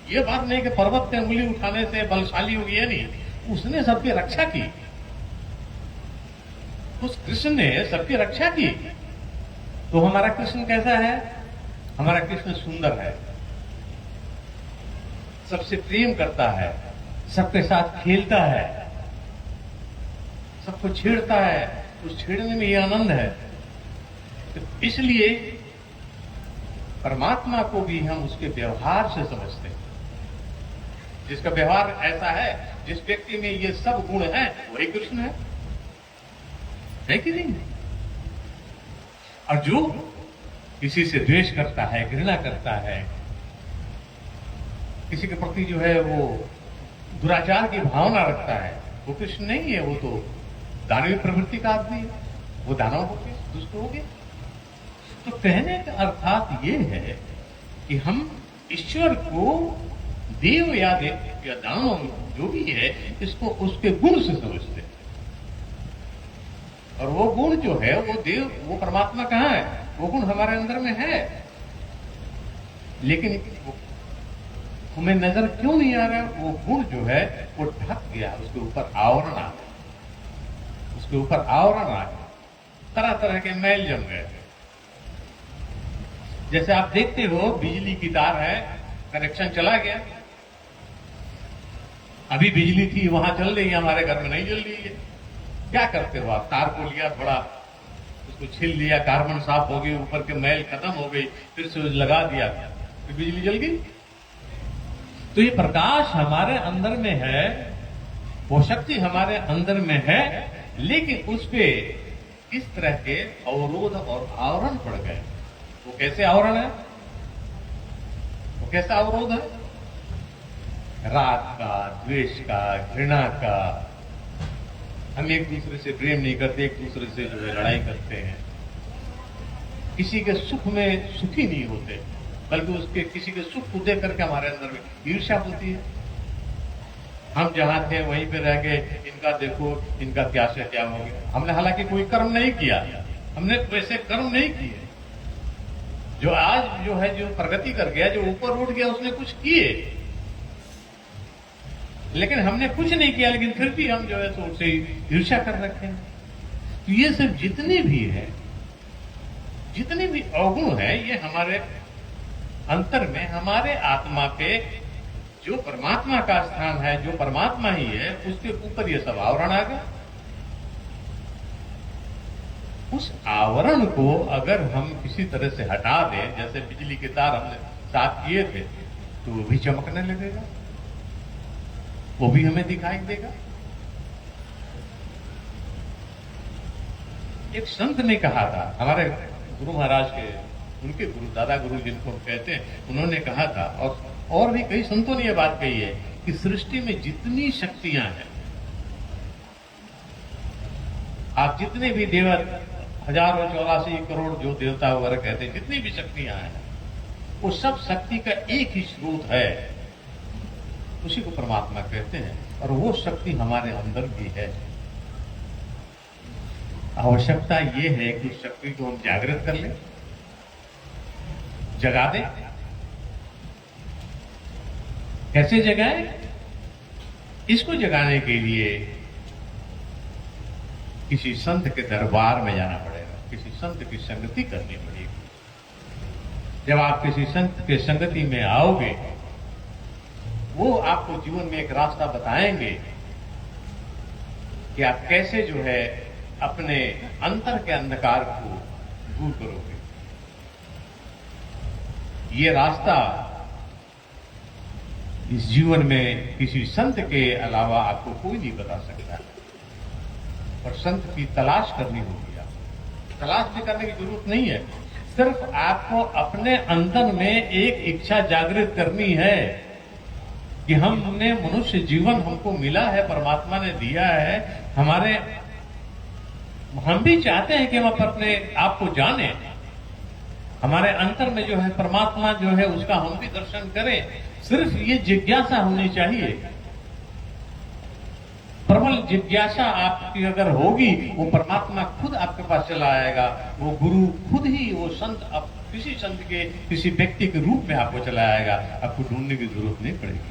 ये बात नहीं कि पर्वत पे उंगली उठाने से बलशाली हो गया, नहीं, उसने सबकी रक्षा की। उस कृष्ण ने सबकी रक्षा की। तो हमारा कृष्ण कैसा है? हमारा कृष्ण सुंदर है, सबसे प्रेम करता है, सबके साथ खेलता है, सबको छेड़ता है, उस छेड़ने में ये आनंद है। तो इसलिए परमात्मा को भी हम उसके व्यवहार से समझते हैं। जिसका व्यवहार ऐसा है, जिस व्यक्ति में ये सब गुण हैं, वही कृष्ण है कि नहीं? और जो किसी से द्वेष करता है, घृणा करता है, किसी के प्रति जो है वो दुराचार की भावना रखता है, वो कृष्ण नहीं है, वो तो दानवीय प्रवृत्ति का आदमी है, वो दानव हो गए, दुष्ट हो गए। तो कहने का अर्थात ये है कि हम ईश्वर को देव या दानव जो भी है, इसको उसके गुण से समझते हैं। और वो गुण जो है वो देव, वो परमात्मा कहाँ है? वो गुण हमारे अंदर में है, लेकिन हमें नजर क्यों नहीं आ रहा? वो गुण जो है वो ढक गया, उसके ऊपर आवरण आ गया, उसके ऊपर आवरण आ गया, तरह तरह के मैल जम गए। जैसे आप देखते हो बिजली की तार है, कनेक्शन चला गया, अभी बिजली थी वहां चल रही है, हमारे घर में नहीं चल रही है। क्या करते हो आप? तार को लिया, थोड़ा उसको छील लिया, कार्बन साफ हो गई, ऊपर के मैल खत्म हो गई, फिर स्विच लगा दिया, फिर बिजली जल गई। तो ये प्रकाश हमारे अंदर में है, वो शक्ति हमारे अंदर में है, लेकिन उस पे इस तरह के अवरोध और आवरण पड़ गए। वो कैसे आवरण है? वो कैसा अवरोध है? राग का, द्वेष का, घृणा का। हम एक दूसरे से प्रेम नहीं करते, एक दूसरे से जो है लड़ाई करते हैं, किसी के सुख में सुखी नहीं होते, बल्कि उसके किसी के सुख को देख करके हमारे अंदर में ईर्ष्या होती है। हम जहां थे वहीं पे रह गए, इनका देखो, इनका क्या से क्या हो गया। हमने हालांकि कोई कर्म नहीं किया, हमने वैसे कर्म नहीं किए। जो आज जो है जो प्रगति कर गया, जो ऊपर उठ गया, उसने कुछ किए, लेकिन हमने कुछ नहीं किया, लेकिन फिर भी हम जो है तो उससे ईर्ष्या कर रखे हैं। तो ये सब जितने भी है, जितने भी अवगुण है, ये हमारे अंतर में, हमारे आत्मा पे जो परमात्मा का स्थान है, जो परमात्मा ही है, उसके ऊपर ये सब आवरण आ गया। उस आवरण को अगर हम किसी तरह से हटा दें, जैसे बिजली के तार हमने साफ किए थे, तो वो भी चमकने लगेगा, वो भी हमें दिखाई देगा। एक संत ने कहा था, हमारे गुरु महाराज के, उनके गुरु, दादा गुरु जिनको हम कहते हैं, उन्होंने कहा था, और भी कई संतों ने यह बात कही है कि सृष्टि में जितनी शक्तियां हैं, आप जितने भी देवता, हजारों 84 करोड़ जो देवता वगैरह कहते हैं, जितनी भी शक्तियां हैं, वो सब शक्ति का एक ही स्रोत है, उसी को परमात्मा कहते हैं। और वो शक्ति हमारे अंदर भी है। आवश्यकता ये है कि उस शक्ति को हम जागृत कर लें, जगा दें, कैसे जगाए? इसको जगाने के लिए किसी संत के दरबार में जाना पड़ेगा, किसी संत की संगति करनी पड़ेगी। जब आप किसी संत के संगति में आओगे, वो आपको जीवन में एक रास्ता बताएंगे कि आप कैसे जो है अपने अंतर के अंधकार को दूर करोगे। ये रास्ता इस जीवन में किसी संत के अलावा आपको कोई नहीं बता सकता है, और संत की तलाश करनी होगी। आप तलाश भी करने की जरूरत नहीं है, सिर्फ आपको अपने अंदर में एक इच्छा जागृत करनी है कि हमने मनुष्य जीवन हमको मिला है, परमात्मा ने दिया है, हम भी चाहते हैं कि हम अपने आप को जाने, हमारे अंतर में जो है परमात्मा जो है उसका हम भी दर्शन करें। सिर्फ ये जिज्ञासा होनी चाहिए। प्रबल जिज्ञासा आपकी अगर होगी, वो परमात्मा खुद आपके पास चला आएगा, वो गुरु खुद ही, वो संत अब किसी संत के किसी व्यक्ति के रूप में आपको चला आएगा, आपको ढूंढने की जरूरत नहीं पड़ेगी।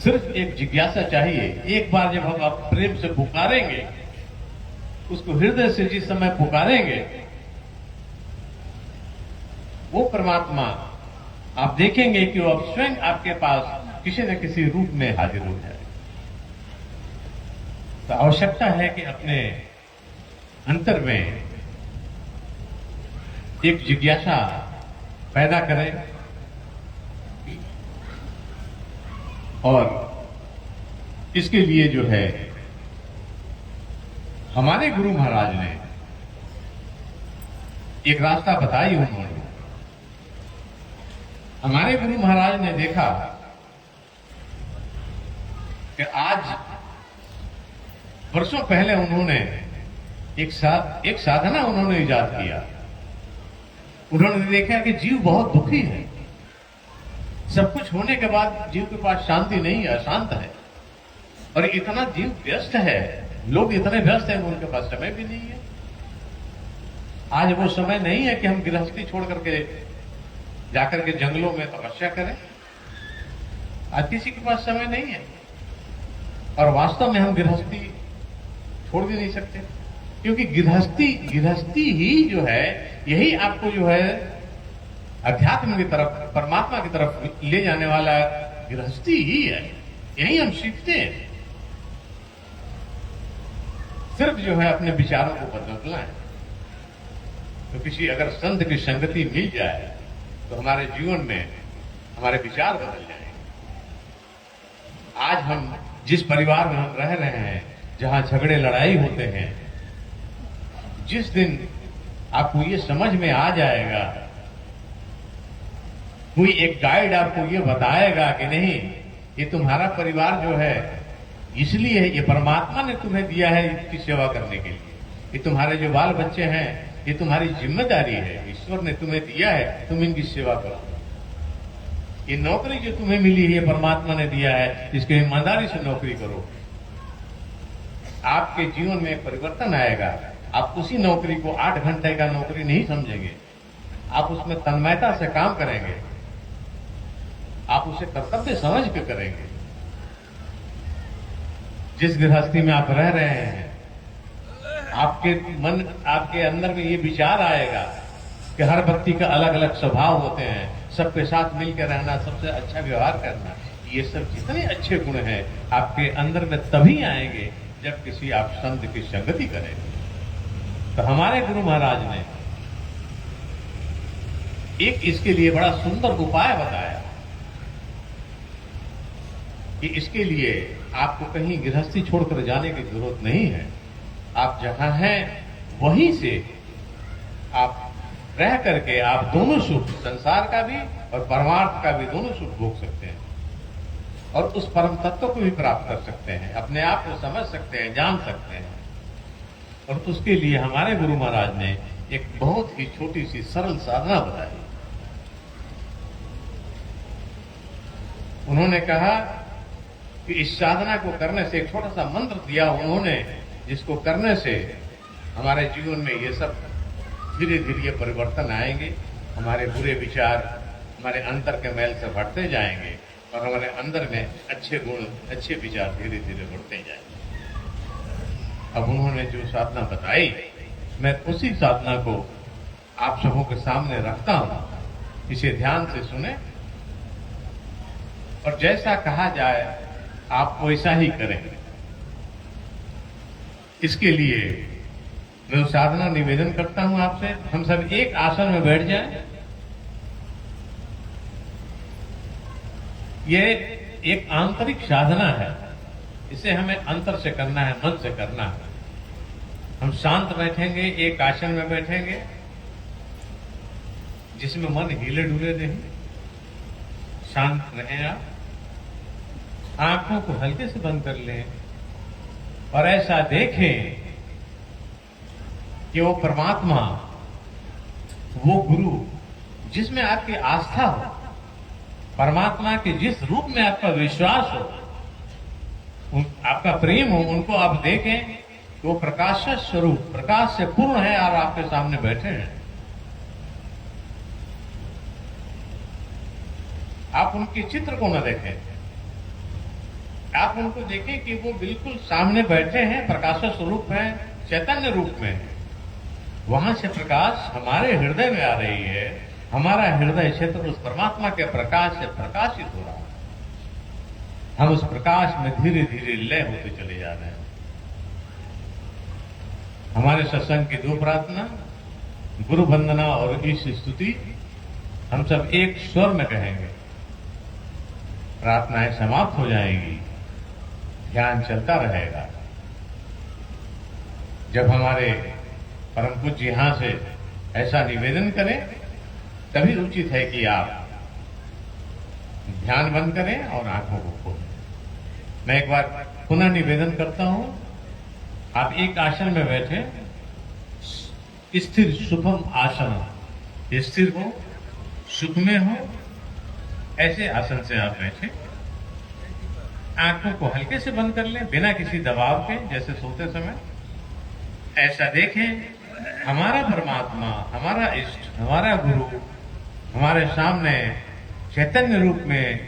सिर्फ एक जिज्ञासा चाहिए। एक बार जब हम आप प्रेम से पुकारेंगे, उसको हृदय से जिस समय पुकारेंगे, वो परमात्मा आप देखेंगे कि वो अब स्वयं आपके पास किसी न किसी रूप में हाजिर हो जाए। तो आवश्यकता है कि अपने अंतर में एक जिज्ञासा पैदा करें, और इसके लिए जो है हमारे गुरु महाराज ने एक रास्ता बताई। उन्होंने, हमारे गुरु महाराज ने देखा कि आज वर्षों पहले उन्होंने एक साधना उन्होंने इजाद किया। उन्होंने देखा कि जीव बहुत दुखी है, सब कुछ होने के बाद जीव के पास शांति नहीं है, अशांत है, और इतना जीव व्यस्त है, लोग इतने व्यस्त हैं उनके पास समय भी नहीं है। आज वो समय नहीं है कि हम गृहस्थी छोड़ करके जाकर के जंगलों में तपस्या करें। आज किसी के पास समय नहीं है, और वास्तव में हम गृहस्थी छोड़ भी नहीं सकते, क्योंकि गृहस्थी ही जो है, यही आपको जो है अध्यात्म की तरफ, परमात्मा की तरफ ले जाने वाला गृहस्थी ही है। यही हम सीखते हैं। सिर्फ जो है अपने विचारों को बदलना है। तो किसी अगर संत की संगति मिल जाए तो हमारे जीवन में हमारे विचार बदल जाएंगे। आज हम जिस परिवार में हम रह रहे हैं, जहां झगड़े लड़ाई होते हैं, जिस दिन आपको ये समझ में आ जाएगा, कोई एक गाइड आपको ये बताएगा कि नहीं, ये तुम्हारा परिवार जो है इसलिए है, ये परमात्मा ने तुम्हें दिया है इसकी सेवा करने के लिए, ये तुम्हारे जो बाल बच्चे हैं ये तुम्हारी जिम्मेदारी है, ईश्वर ने तुम्हें दिया है, तुम इनकी सेवा करो। ये नौकरी जो तुम्हें मिली है ये परमात्मा ने दिया है, इसकी ईमानदारी से नौकरी करो। आपके जीवन में परिवर्तन आएगा। आप उसी नौकरी को 8 घंटे का नौकरी नहीं समझेंगे, आप उसमें तन्मयता से काम करेंगे, आप उसे कर्तव्य समझ के करेंगे। जिस गृहस्थी में आप रह रहे हैं, आपके अंदर में ये विचार आएगा कि हर व्यक्ति का अलग अलग स्वभाव होते हैं, सबके साथ मिलकर रहना, सबसे अच्छा व्यवहार करना, ये सब जितने अच्छे गुण हैं आपके अंदर में तभी आएंगे जब किसी आप संत की संगति करेंगे। तो हमारे गुरु महाराज ने एक इसके लिए बड़ा सुंदर उपाय बताया कि इसके लिए आपको कहीं गृहस्थी छोड़कर जाने की जरूरत नहीं है। आप जहां हैं वहीं से आप रह करके आप दोनों सुख, संसार का भी और परमार्थ का भी दोनों सुख भोग सकते हैं, और उस परम तत्व को भी प्राप्त कर सकते हैं, अपने आप को समझ सकते हैं, जान सकते हैं। और उसके लिए हमारे गुरु महाराज ने एक बहुत ही छोटी सी सरल साधना बताई। उन्होंने कहा कि इस साधना को करने से, एक छोटा सा मंत्र दिया उन्होंने, जिसको करने से हमारे जीवन में ये सब धीरे धीरे परिवर्तन आएंगे। हमारे बुरे विचार, हमारे अंतर के मैल से बढ़ते जाएंगे और हमारे अंदर में अच्छे गुण, अच्छे विचार धीरे धीरे बढ़ते जाएंगे। अब उन्होंने जो साधना बताई, मैं उसी साधना को आप सबों के सामने रखता हूं। इसे ध्यान से सुने और जैसा कहा जाए आप वैसा ही करें। इसके लिए मैं साधना निवेदन करता हूं आपसे, हम सब एक आसन में बैठ जाएं। ये एक आंतरिक साधना है, इसे हमें अंतर से करना है, मन से करना है। हम शांत बैठेंगे, एक आसन में बैठेंगे जिसमें मन हिले डुले नहीं, शांत रहें आप। आंखों को हल्के से बंद कर लें और ऐसा देखें कि वो परमात्मा, वो गुरु जिसमें आपकी आस्था हो, परमात्मा के जिस रूप में आपका विश्वास हो, आपका प्रेम हो, उनको आप देखें कि वो प्रकाश स्वरूप, प्रकाश से पूर्ण है और आपके सामने बैठे हैं। आप उनके चित्र को न देखें, आप उनको देखें कि वो बिल्कुल सामने बैठे हैं, प्रकाश स्वरूप है, चैतन्य रूप में है। वहां से प्रकाश हमारे हृदय में आ रही है, हमारा हृदय क्षेत्र उस परमात्मा के प्रकाश से प्रकाशित हो रहा है। हम उस प्रकाश में धीरे धीरे लय होते चले जा रहे हैं। हमारे सत्संग की दो प्रार्थना, गुरु वंदना और ईश स्तुति, हम सब एक स्वर में कहेंगे। प्रार्थनाएं समाप्त हो जाएंगी, ध्यान चलता रहेगा। जब हमारे परम पूज्य यहां से ऐसा निवेदन करें, तभी उचित है कि आप ध्यान बंद करें और आंखों को खोलें। मैं एक बार पुनः निवेदन करता हूं, आप एक आसन में बैठे, स्थिर शुभम आसन, स्थिर हो, सुख में हो, ऐसे आसन से आप बैठे। आंखों को हल्के से बंद कर लें, बिना किसी दबाव के, जैसे सोते समय। ऐसा देखें हमारा परमात्मा, हमारा इष्ट, हमारा गुरु हमारे सामने चैतन्य रूप में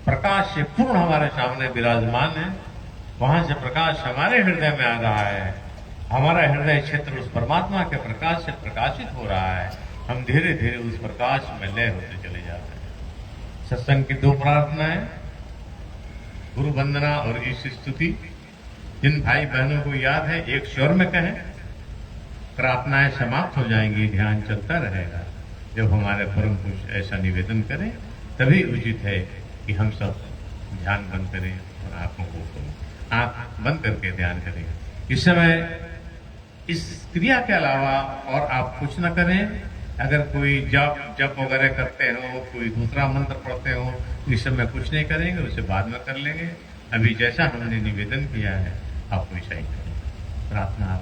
प्रकाश से पूर्ण हमारे सामने विराजमान है। वहां से प्रकाश हमारे हृदय में आ रहा है, हमारा हृदय क्षेत्र उस परमात्मा के प्रकाश से प्रकाशित हो रहा है। हम धीरे धीरे उस प्रकाश में लय होते चले जा रहे हैं। सत्संग की दो प्रार्थनाएं, गुरु वंदना और ईश स्तुति, जिन भाई बहनों को याद है एक स्वर में कहें। प्रार्थनाएं समाप्त हो जाएंगी, ध्यान चलता रहेगा। जब हमारे परम पुरुष ऐसा निवेदन करें, तभी उचित है कि हम सब ध्यान बंद करें और आंखों को खोलें। आंख बंद करके ध्यान करें। इस समय इस क्रिया के अलावा और आप कुछ न करें। अगर कोई जप वगैरह करते हो, कोई दूसरा मंत्र पढ़ते हो, इस समय कुछ नहीं करेंगे, उसे बाद में कर लेंगे। अभी जैसा हमने निवेदन किया है आप वैसा ही करें। प्रार्थना।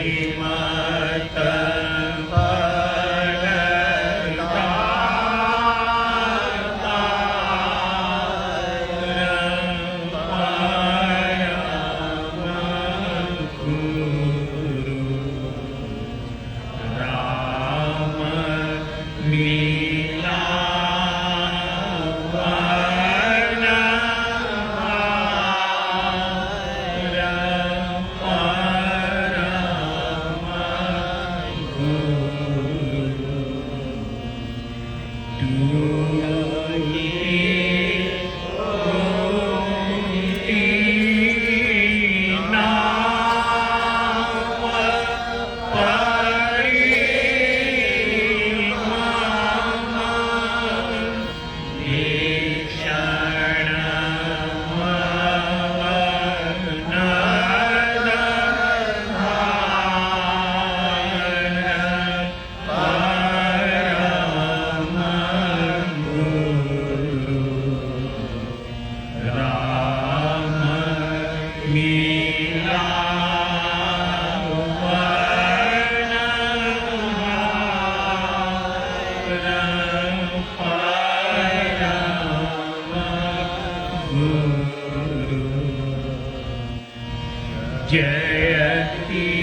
जयति जयति जयति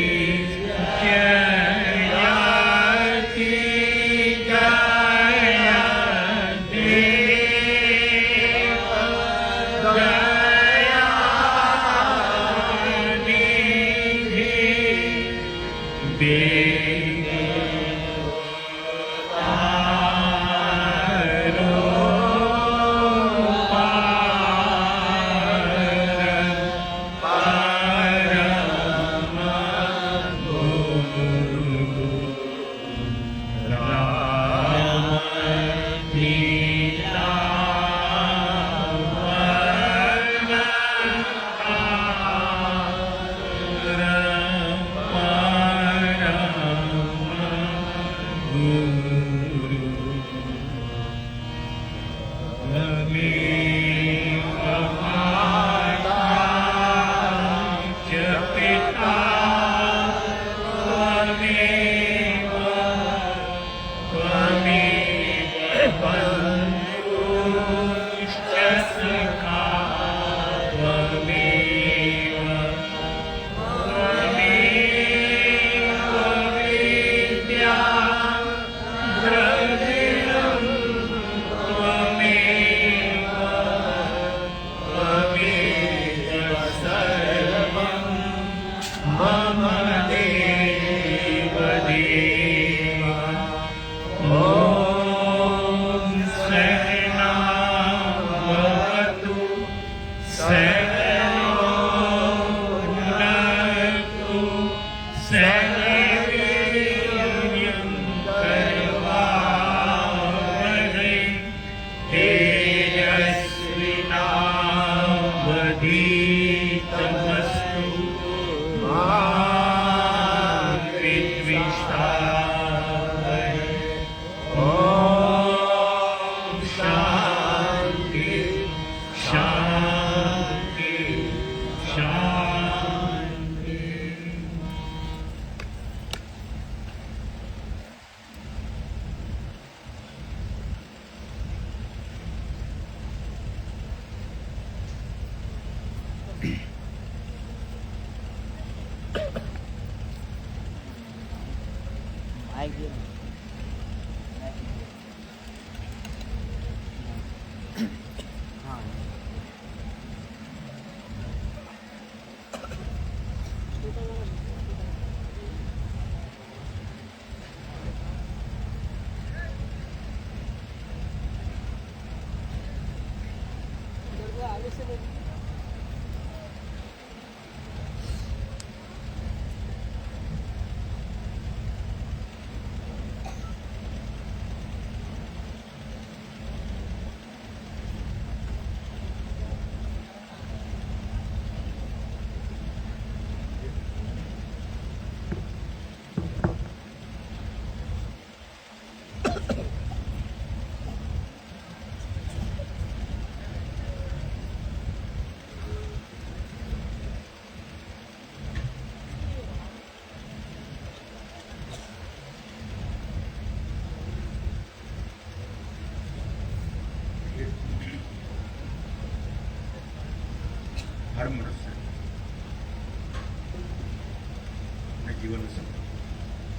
जीवन में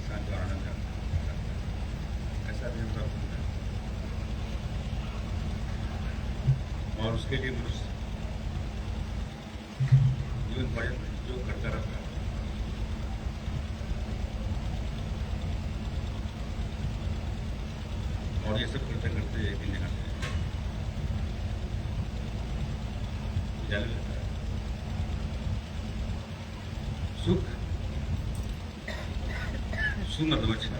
शांति और आनंद ऐसा भी हम सब सुनते हैं। और उसके लिए मनुष्य जीवन भर जो करता रहता है। और ये सब करते करते एक दिन यहाँ से जाने लगता है। सुख सु मतलब अच्छा,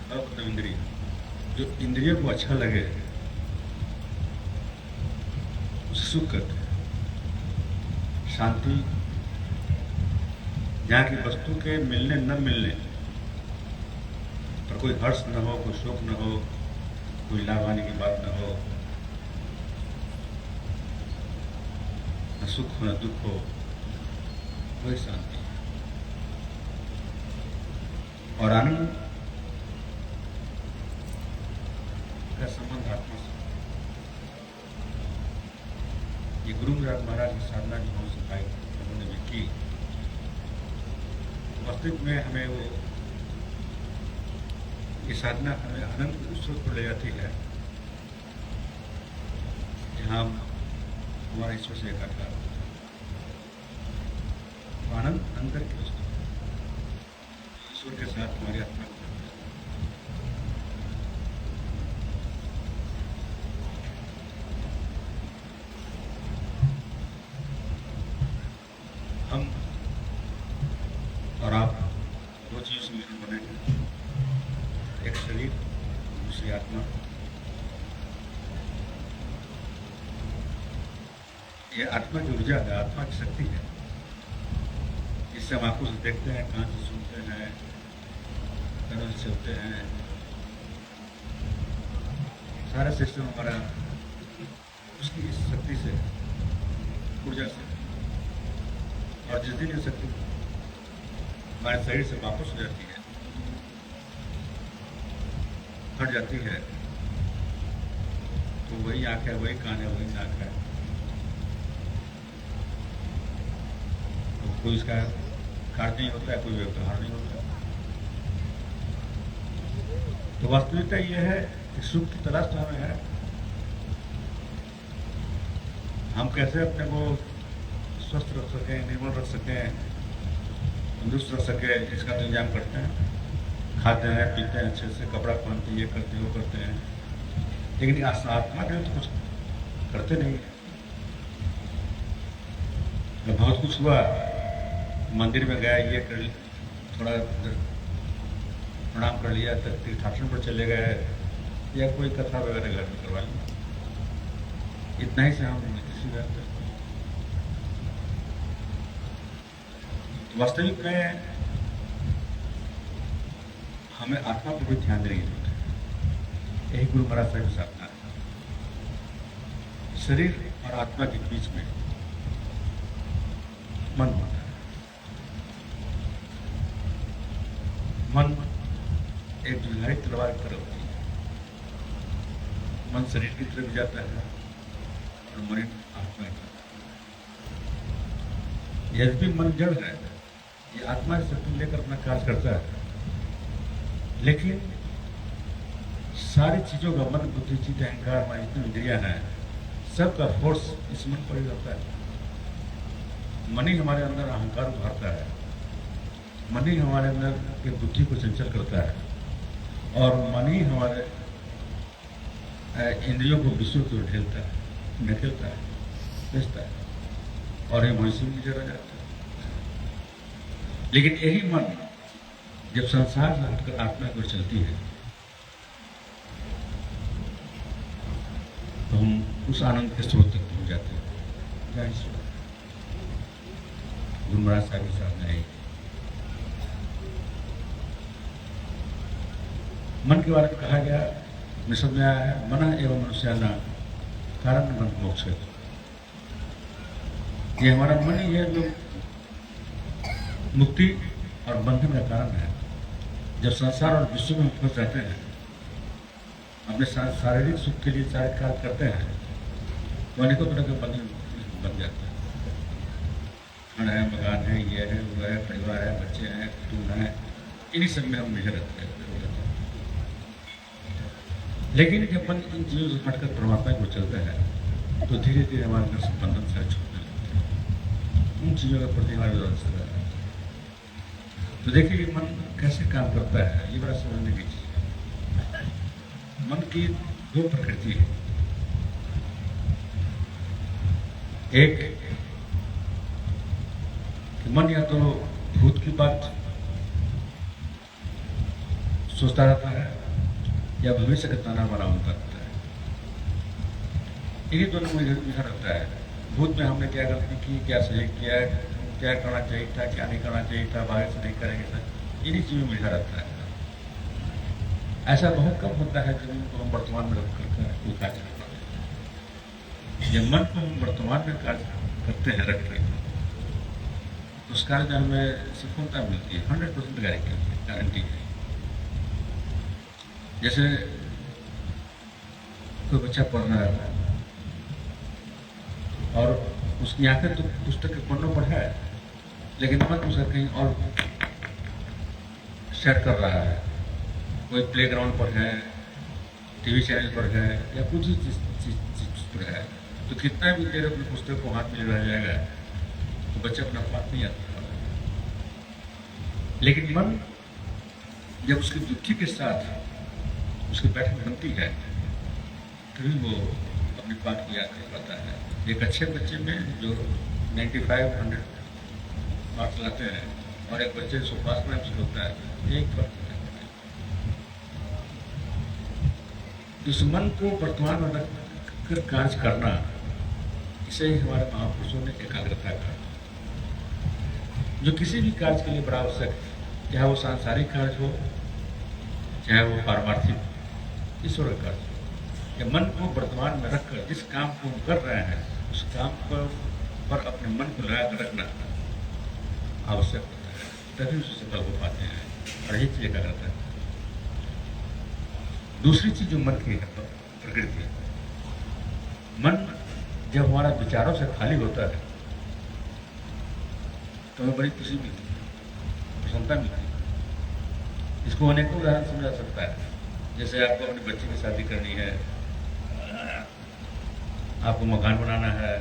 मतलब इंद्रिय, जो इंद्रियों को अच्छा लगे उसे सुख कहते हैं। शांति, जहाँ की वस्तु के मिलने न मिलने पर कोई हर्ष न हो, कोई शोक न हो, कोई लाभ आने की बात न हो, न सुख हो न दुख हो, वही शांति है। और आनंद का संबंध आत्मा से। ये गुरु महाराज की साधना जो बहुत सिखाई उन्होंने भी की, वास्तविक में हमें वो ये साधना हमें अनंत ईश्वर को ले जाती है, जहाँ हमारा ईश्वर से एकाकार होता है। तो आनंद अंदर की वस्तु, ईश्वर के साथ हमारी आत्मा को हम और आप दो चीज मिलकर बनेंगे, एक शरीर, दूसरी आत्मा। ये आत्मा की ऊर्जा है, आत्मा की शक्ति है, जिससे हम आंखों से देखते हैं, कान से सुनते हैं, पैरों से चलते हैं। सारा सिस्टम हमारा उसकी इस शक्ति से, ऊर्जा से। और जिस दिन ये शक्ति हमारे शरीर से वापस हो जाती है, हट जाती है, तो वही आंख है, वही कान है, वही नाक है, तो कोई इसका कार्य नहीं होता है, कोई व्यवहार नहीं होता। तो वास्तविकता यह है कि सुख की तलाश तो हमें है। हम कैसे अपने को स्वस्थ रख सकें, निर्मल रख सकें, तंदुरुस्त रख सकें, इसका तो इंतजाम करते हैं। खाते हैं, पीते हैं, अच्छे से कपड़ा पहनते हैं, ये करते हैं, वो करते हैं, लेकिन आत्मा के तो कुछ करते नहीं है। जब बहुत कुछ हुआ, मंदिर में गया, ये कर थोड़ा प्रणाम कर लिया, तक तीर्थाटन पर चले गए, या कोई कथा वगैरह घर में करवा ली, इतना ही से हम किसी रहते। वास्तविक में हमें आत्मा पर भी ध्यान देने की जरूरत है। यही गुरु महाराज साहब की साधना है। शरीर और आत्मा के बीच में मन होता है। मन एक दुल्हारी तलवार की तरह होती है। मन शरीर की तरफ जाता है और मन आत्मा की तरफ। यद्यपि मन जड़ है, ये आत्मा से शक्ति लेकर अपना कार्य करता है, लेकिन सारी चीजों का, मन, बुद्धि, चित्त, अहंकार, हमारी जितनी इंद्रियां हैं, सबका फोर्स इस मन पर ही रहता है। मन ही हमारे अंदर अहंकार उभारता है, मन ही हमारे अंदर की बुद्धि को चंचल करता है, और मन ही हमारे इंद्रियों को विश्व की ओर ढेलता है, नकेलता है, बेचता है, और ये मनुष्य में जरा जाता है। लेकिन यही मन जब संसार से हटकर आत्मा की ओर चलती है, तो हम उस आनंद के स्रोत तक पहुंच जाते हैं। जय ईश्वर। गुरु महाराज साहब के सामने आई मन के बारे में कहा गया, निषद में आया है, मन एवं मनुष्याना कारण मन मोक्ष है। ये हमारा मन ही है जो मुक्ति और बंधन का कारण है। जब संसार और विश्व में फंस जाते हैं, अपने शारीरिक सुख के लिए सारे कार्य करते हैं, तो अनेकों तरह के बंधन बन जाते हैं। घर है, मकान है, ये है, वो है, परिवार है, बच्चे हैं, कुटुंब हैं, इन्हीं सब में हम निहिर रखते हैं। लेकिन जब मन इन चीज़ों से हटकर परमात्मा को चलता है तो धीरे धीरे हमारे अंदर संबंधन से छूटने लगते हैं, उन चीज़ों के प्रति हमारी व्यवस्था है। तो देखिए ये मन कैसे काम करता है, ये बड़ा समझने की चीज़ है। मन की दो प्रकृति है, एक कि मन या तो भूत की बात सोचता रहता है या भविष्य का ताना बाना होता रहता है। इन्हीं दोनों में लिखा रहता है। भूत में हमने क्या गलती की, क्या सही किया, क्या करना चाहिए था, क्या नहीं करना चाहिए था, आगे से नहीं करेंगे सर, इन्हीं चीज़ों में लिखा रहता है। ऐसा बहुत कम होता है जब उनको हम वर्तमान में रख कर कोई कार्य कर पाते हैं। जब मन को हम वर्तमान में कार्य करते हैं रख के, तो उस कार्य में हमें सफलता मिलती है, 100% गारंटी है। जैसे कोई बच्चा पढ़ रहा है और उसकी आंखें तो पुस्तक के पन्नों पर है, लेकिन मन उसे कहीं और सेट कर रहा है। कोई प्लेग्राउंड पर है, टीवी चैनल पर है, या कुछ ही चीज पर है, तो कितना भी देर अपनी पुस्तक को हाथ में रह जाएगा तो बच्चा अपना बात नहीं आता। लेकिन मन जब उसकी बुद्धि के साथ उसकी बैठक बनती है तभी वो अपनी बात को याद कर पाता है। एक अच्छे बच्चे में जो 95-100 मार्क्स लाते हैं और एक बच्चे जो पास में होता है, एक फर्क है। इस मन को वर्तमान में रखकर कार्य करना, इसे ही हमारे महापुरुषों ने एकाग्रता कहा, जो किसी भी कार्य के लिए बड़ा आवश्यक है, चाहे वो सांसारिक कार्य हो, चाहे वो पारमार्थिक ईश्वर का कार्य हो। या मन को वर्तमान में रखकर जिस काम को हम कर रहे हैं उस काम पर अपने मन को लगा कर रखना आवश्यक होता है, तभी उससे सफल हो पाते हैं। और यही चीज एकाग्रता है। दूसरी चीज जो मन की है प्रकृति है। मन जब हमारा विचारों से खाली होता है तो हमें बड़ी खुशी मिलती है, प्रसन्नता मिलती है। इसको अनेकों उदाहरण समझा सकता है। जैसे आपको अपने बच्चे की शादी करनी है, आपको मकान बनाना है,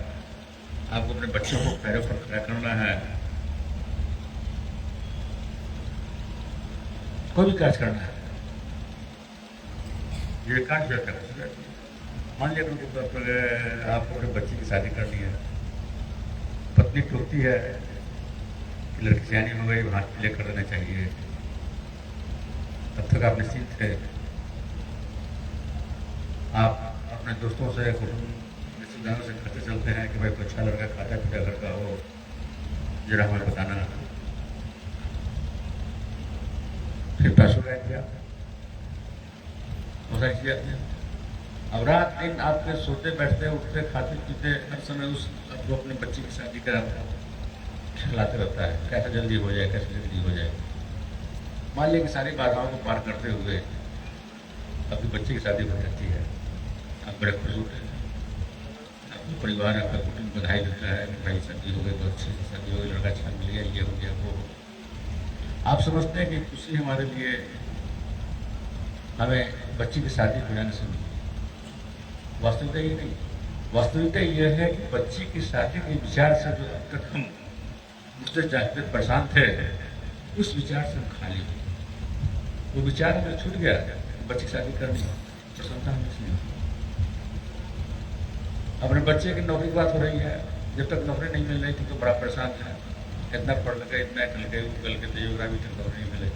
आपको अपने बच्चों को पैरों पर खड़ा करना है, कोई भी कार्य करना है, ये कार्य व्यक्त करना है। मान लिया आपको अपने बच्चे की शादी करनी है, पत्नी टोकती है कि लड़की सियानी हो गई, हाथ प्ले कर देना चाहिए, तब तक आप निश्चिंत थे। आप अपने दोस्तों से, कुटुंब रिश्तेदारों से कहते चलते हैं कि भाई कोई अच्छा लड़का खाता पीता घर का हो, जरा हमें बताना। फिर पैसों का इंतजाम, बहुत सारी चीजें। अब रात दिन आपके सोते बैठते उठते खाते पीते हर समय उस आपको अपने बच्चे की शादी का खिलाते रहता है, कैसे जल्दी हो जाए, कैसे जल्दी हो जाए। मान लिया कि सारी बाधाओं को पार करते हुए अपने बच्चे की शादी हो जाती है, आप बड़े खुश होते हैं, आपका परिवार, आपका कुटुंब बधाई देता है कि भाई शादी हो गई, बहुत अच्छी शादी हो गई, लड़का अच्छा मिल गया, ये हो गया, वो हो। आप समझते हैं कि खुशी हमारे लिए हमें बच्चे की शादी हो जाने से मिली। वास्तविकता ये नहीं, वास्तविकता यह है कि बच्ची की शादी के विचार से जो अब तक हम उससे चाहते परेशान थे, उस विचार से हम खाली हुए। वो विचार हमें छूट गया, बच्चे की शादी करनी, प्रसन्नता हमें इसलिए होती। अपने बच्चे की नौकरी की बात हो रही है, जब तक नौकरी नहीं मिल रही थी तो बड़ा परेशान था, इतना पढ़ लगे, इतना कल गए, वो कल के तजुर्बा तक नौकरी नहीं मिले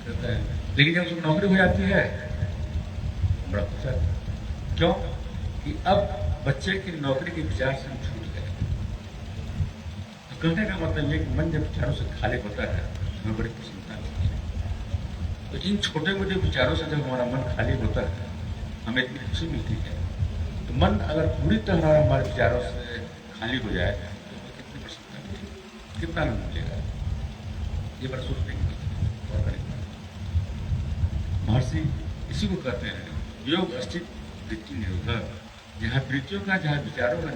कहता है। लेकिन जब उसको नौकरी हो जाती है बड़ा खुश है। क्यों? कि अब बच्चे की नौकरी के विचार से हम छूट गए। तो कहने का मतलब ये कि मन जब विचारों से खाली होता है हमें बड़ी प्रसन्नता मिलती है। तो इन छोटे मोटे विचारों से जब हमारा मन खाली होता है हमें इतनी खुशी मिलती है। तो मन अगर पूरी तरह हमारे विचारों से खाली हो जाए तो हमें कितनी प्रसन्नता मिलेगी, कितना आनंद मिलेगा, ये बड़ा सोचने की बात है। और महर्षि इसी को कहते हैं योग अस्तित्व वृत्ति निरोधक। जहाँ वृत्तियों का, जहाँ विचारों का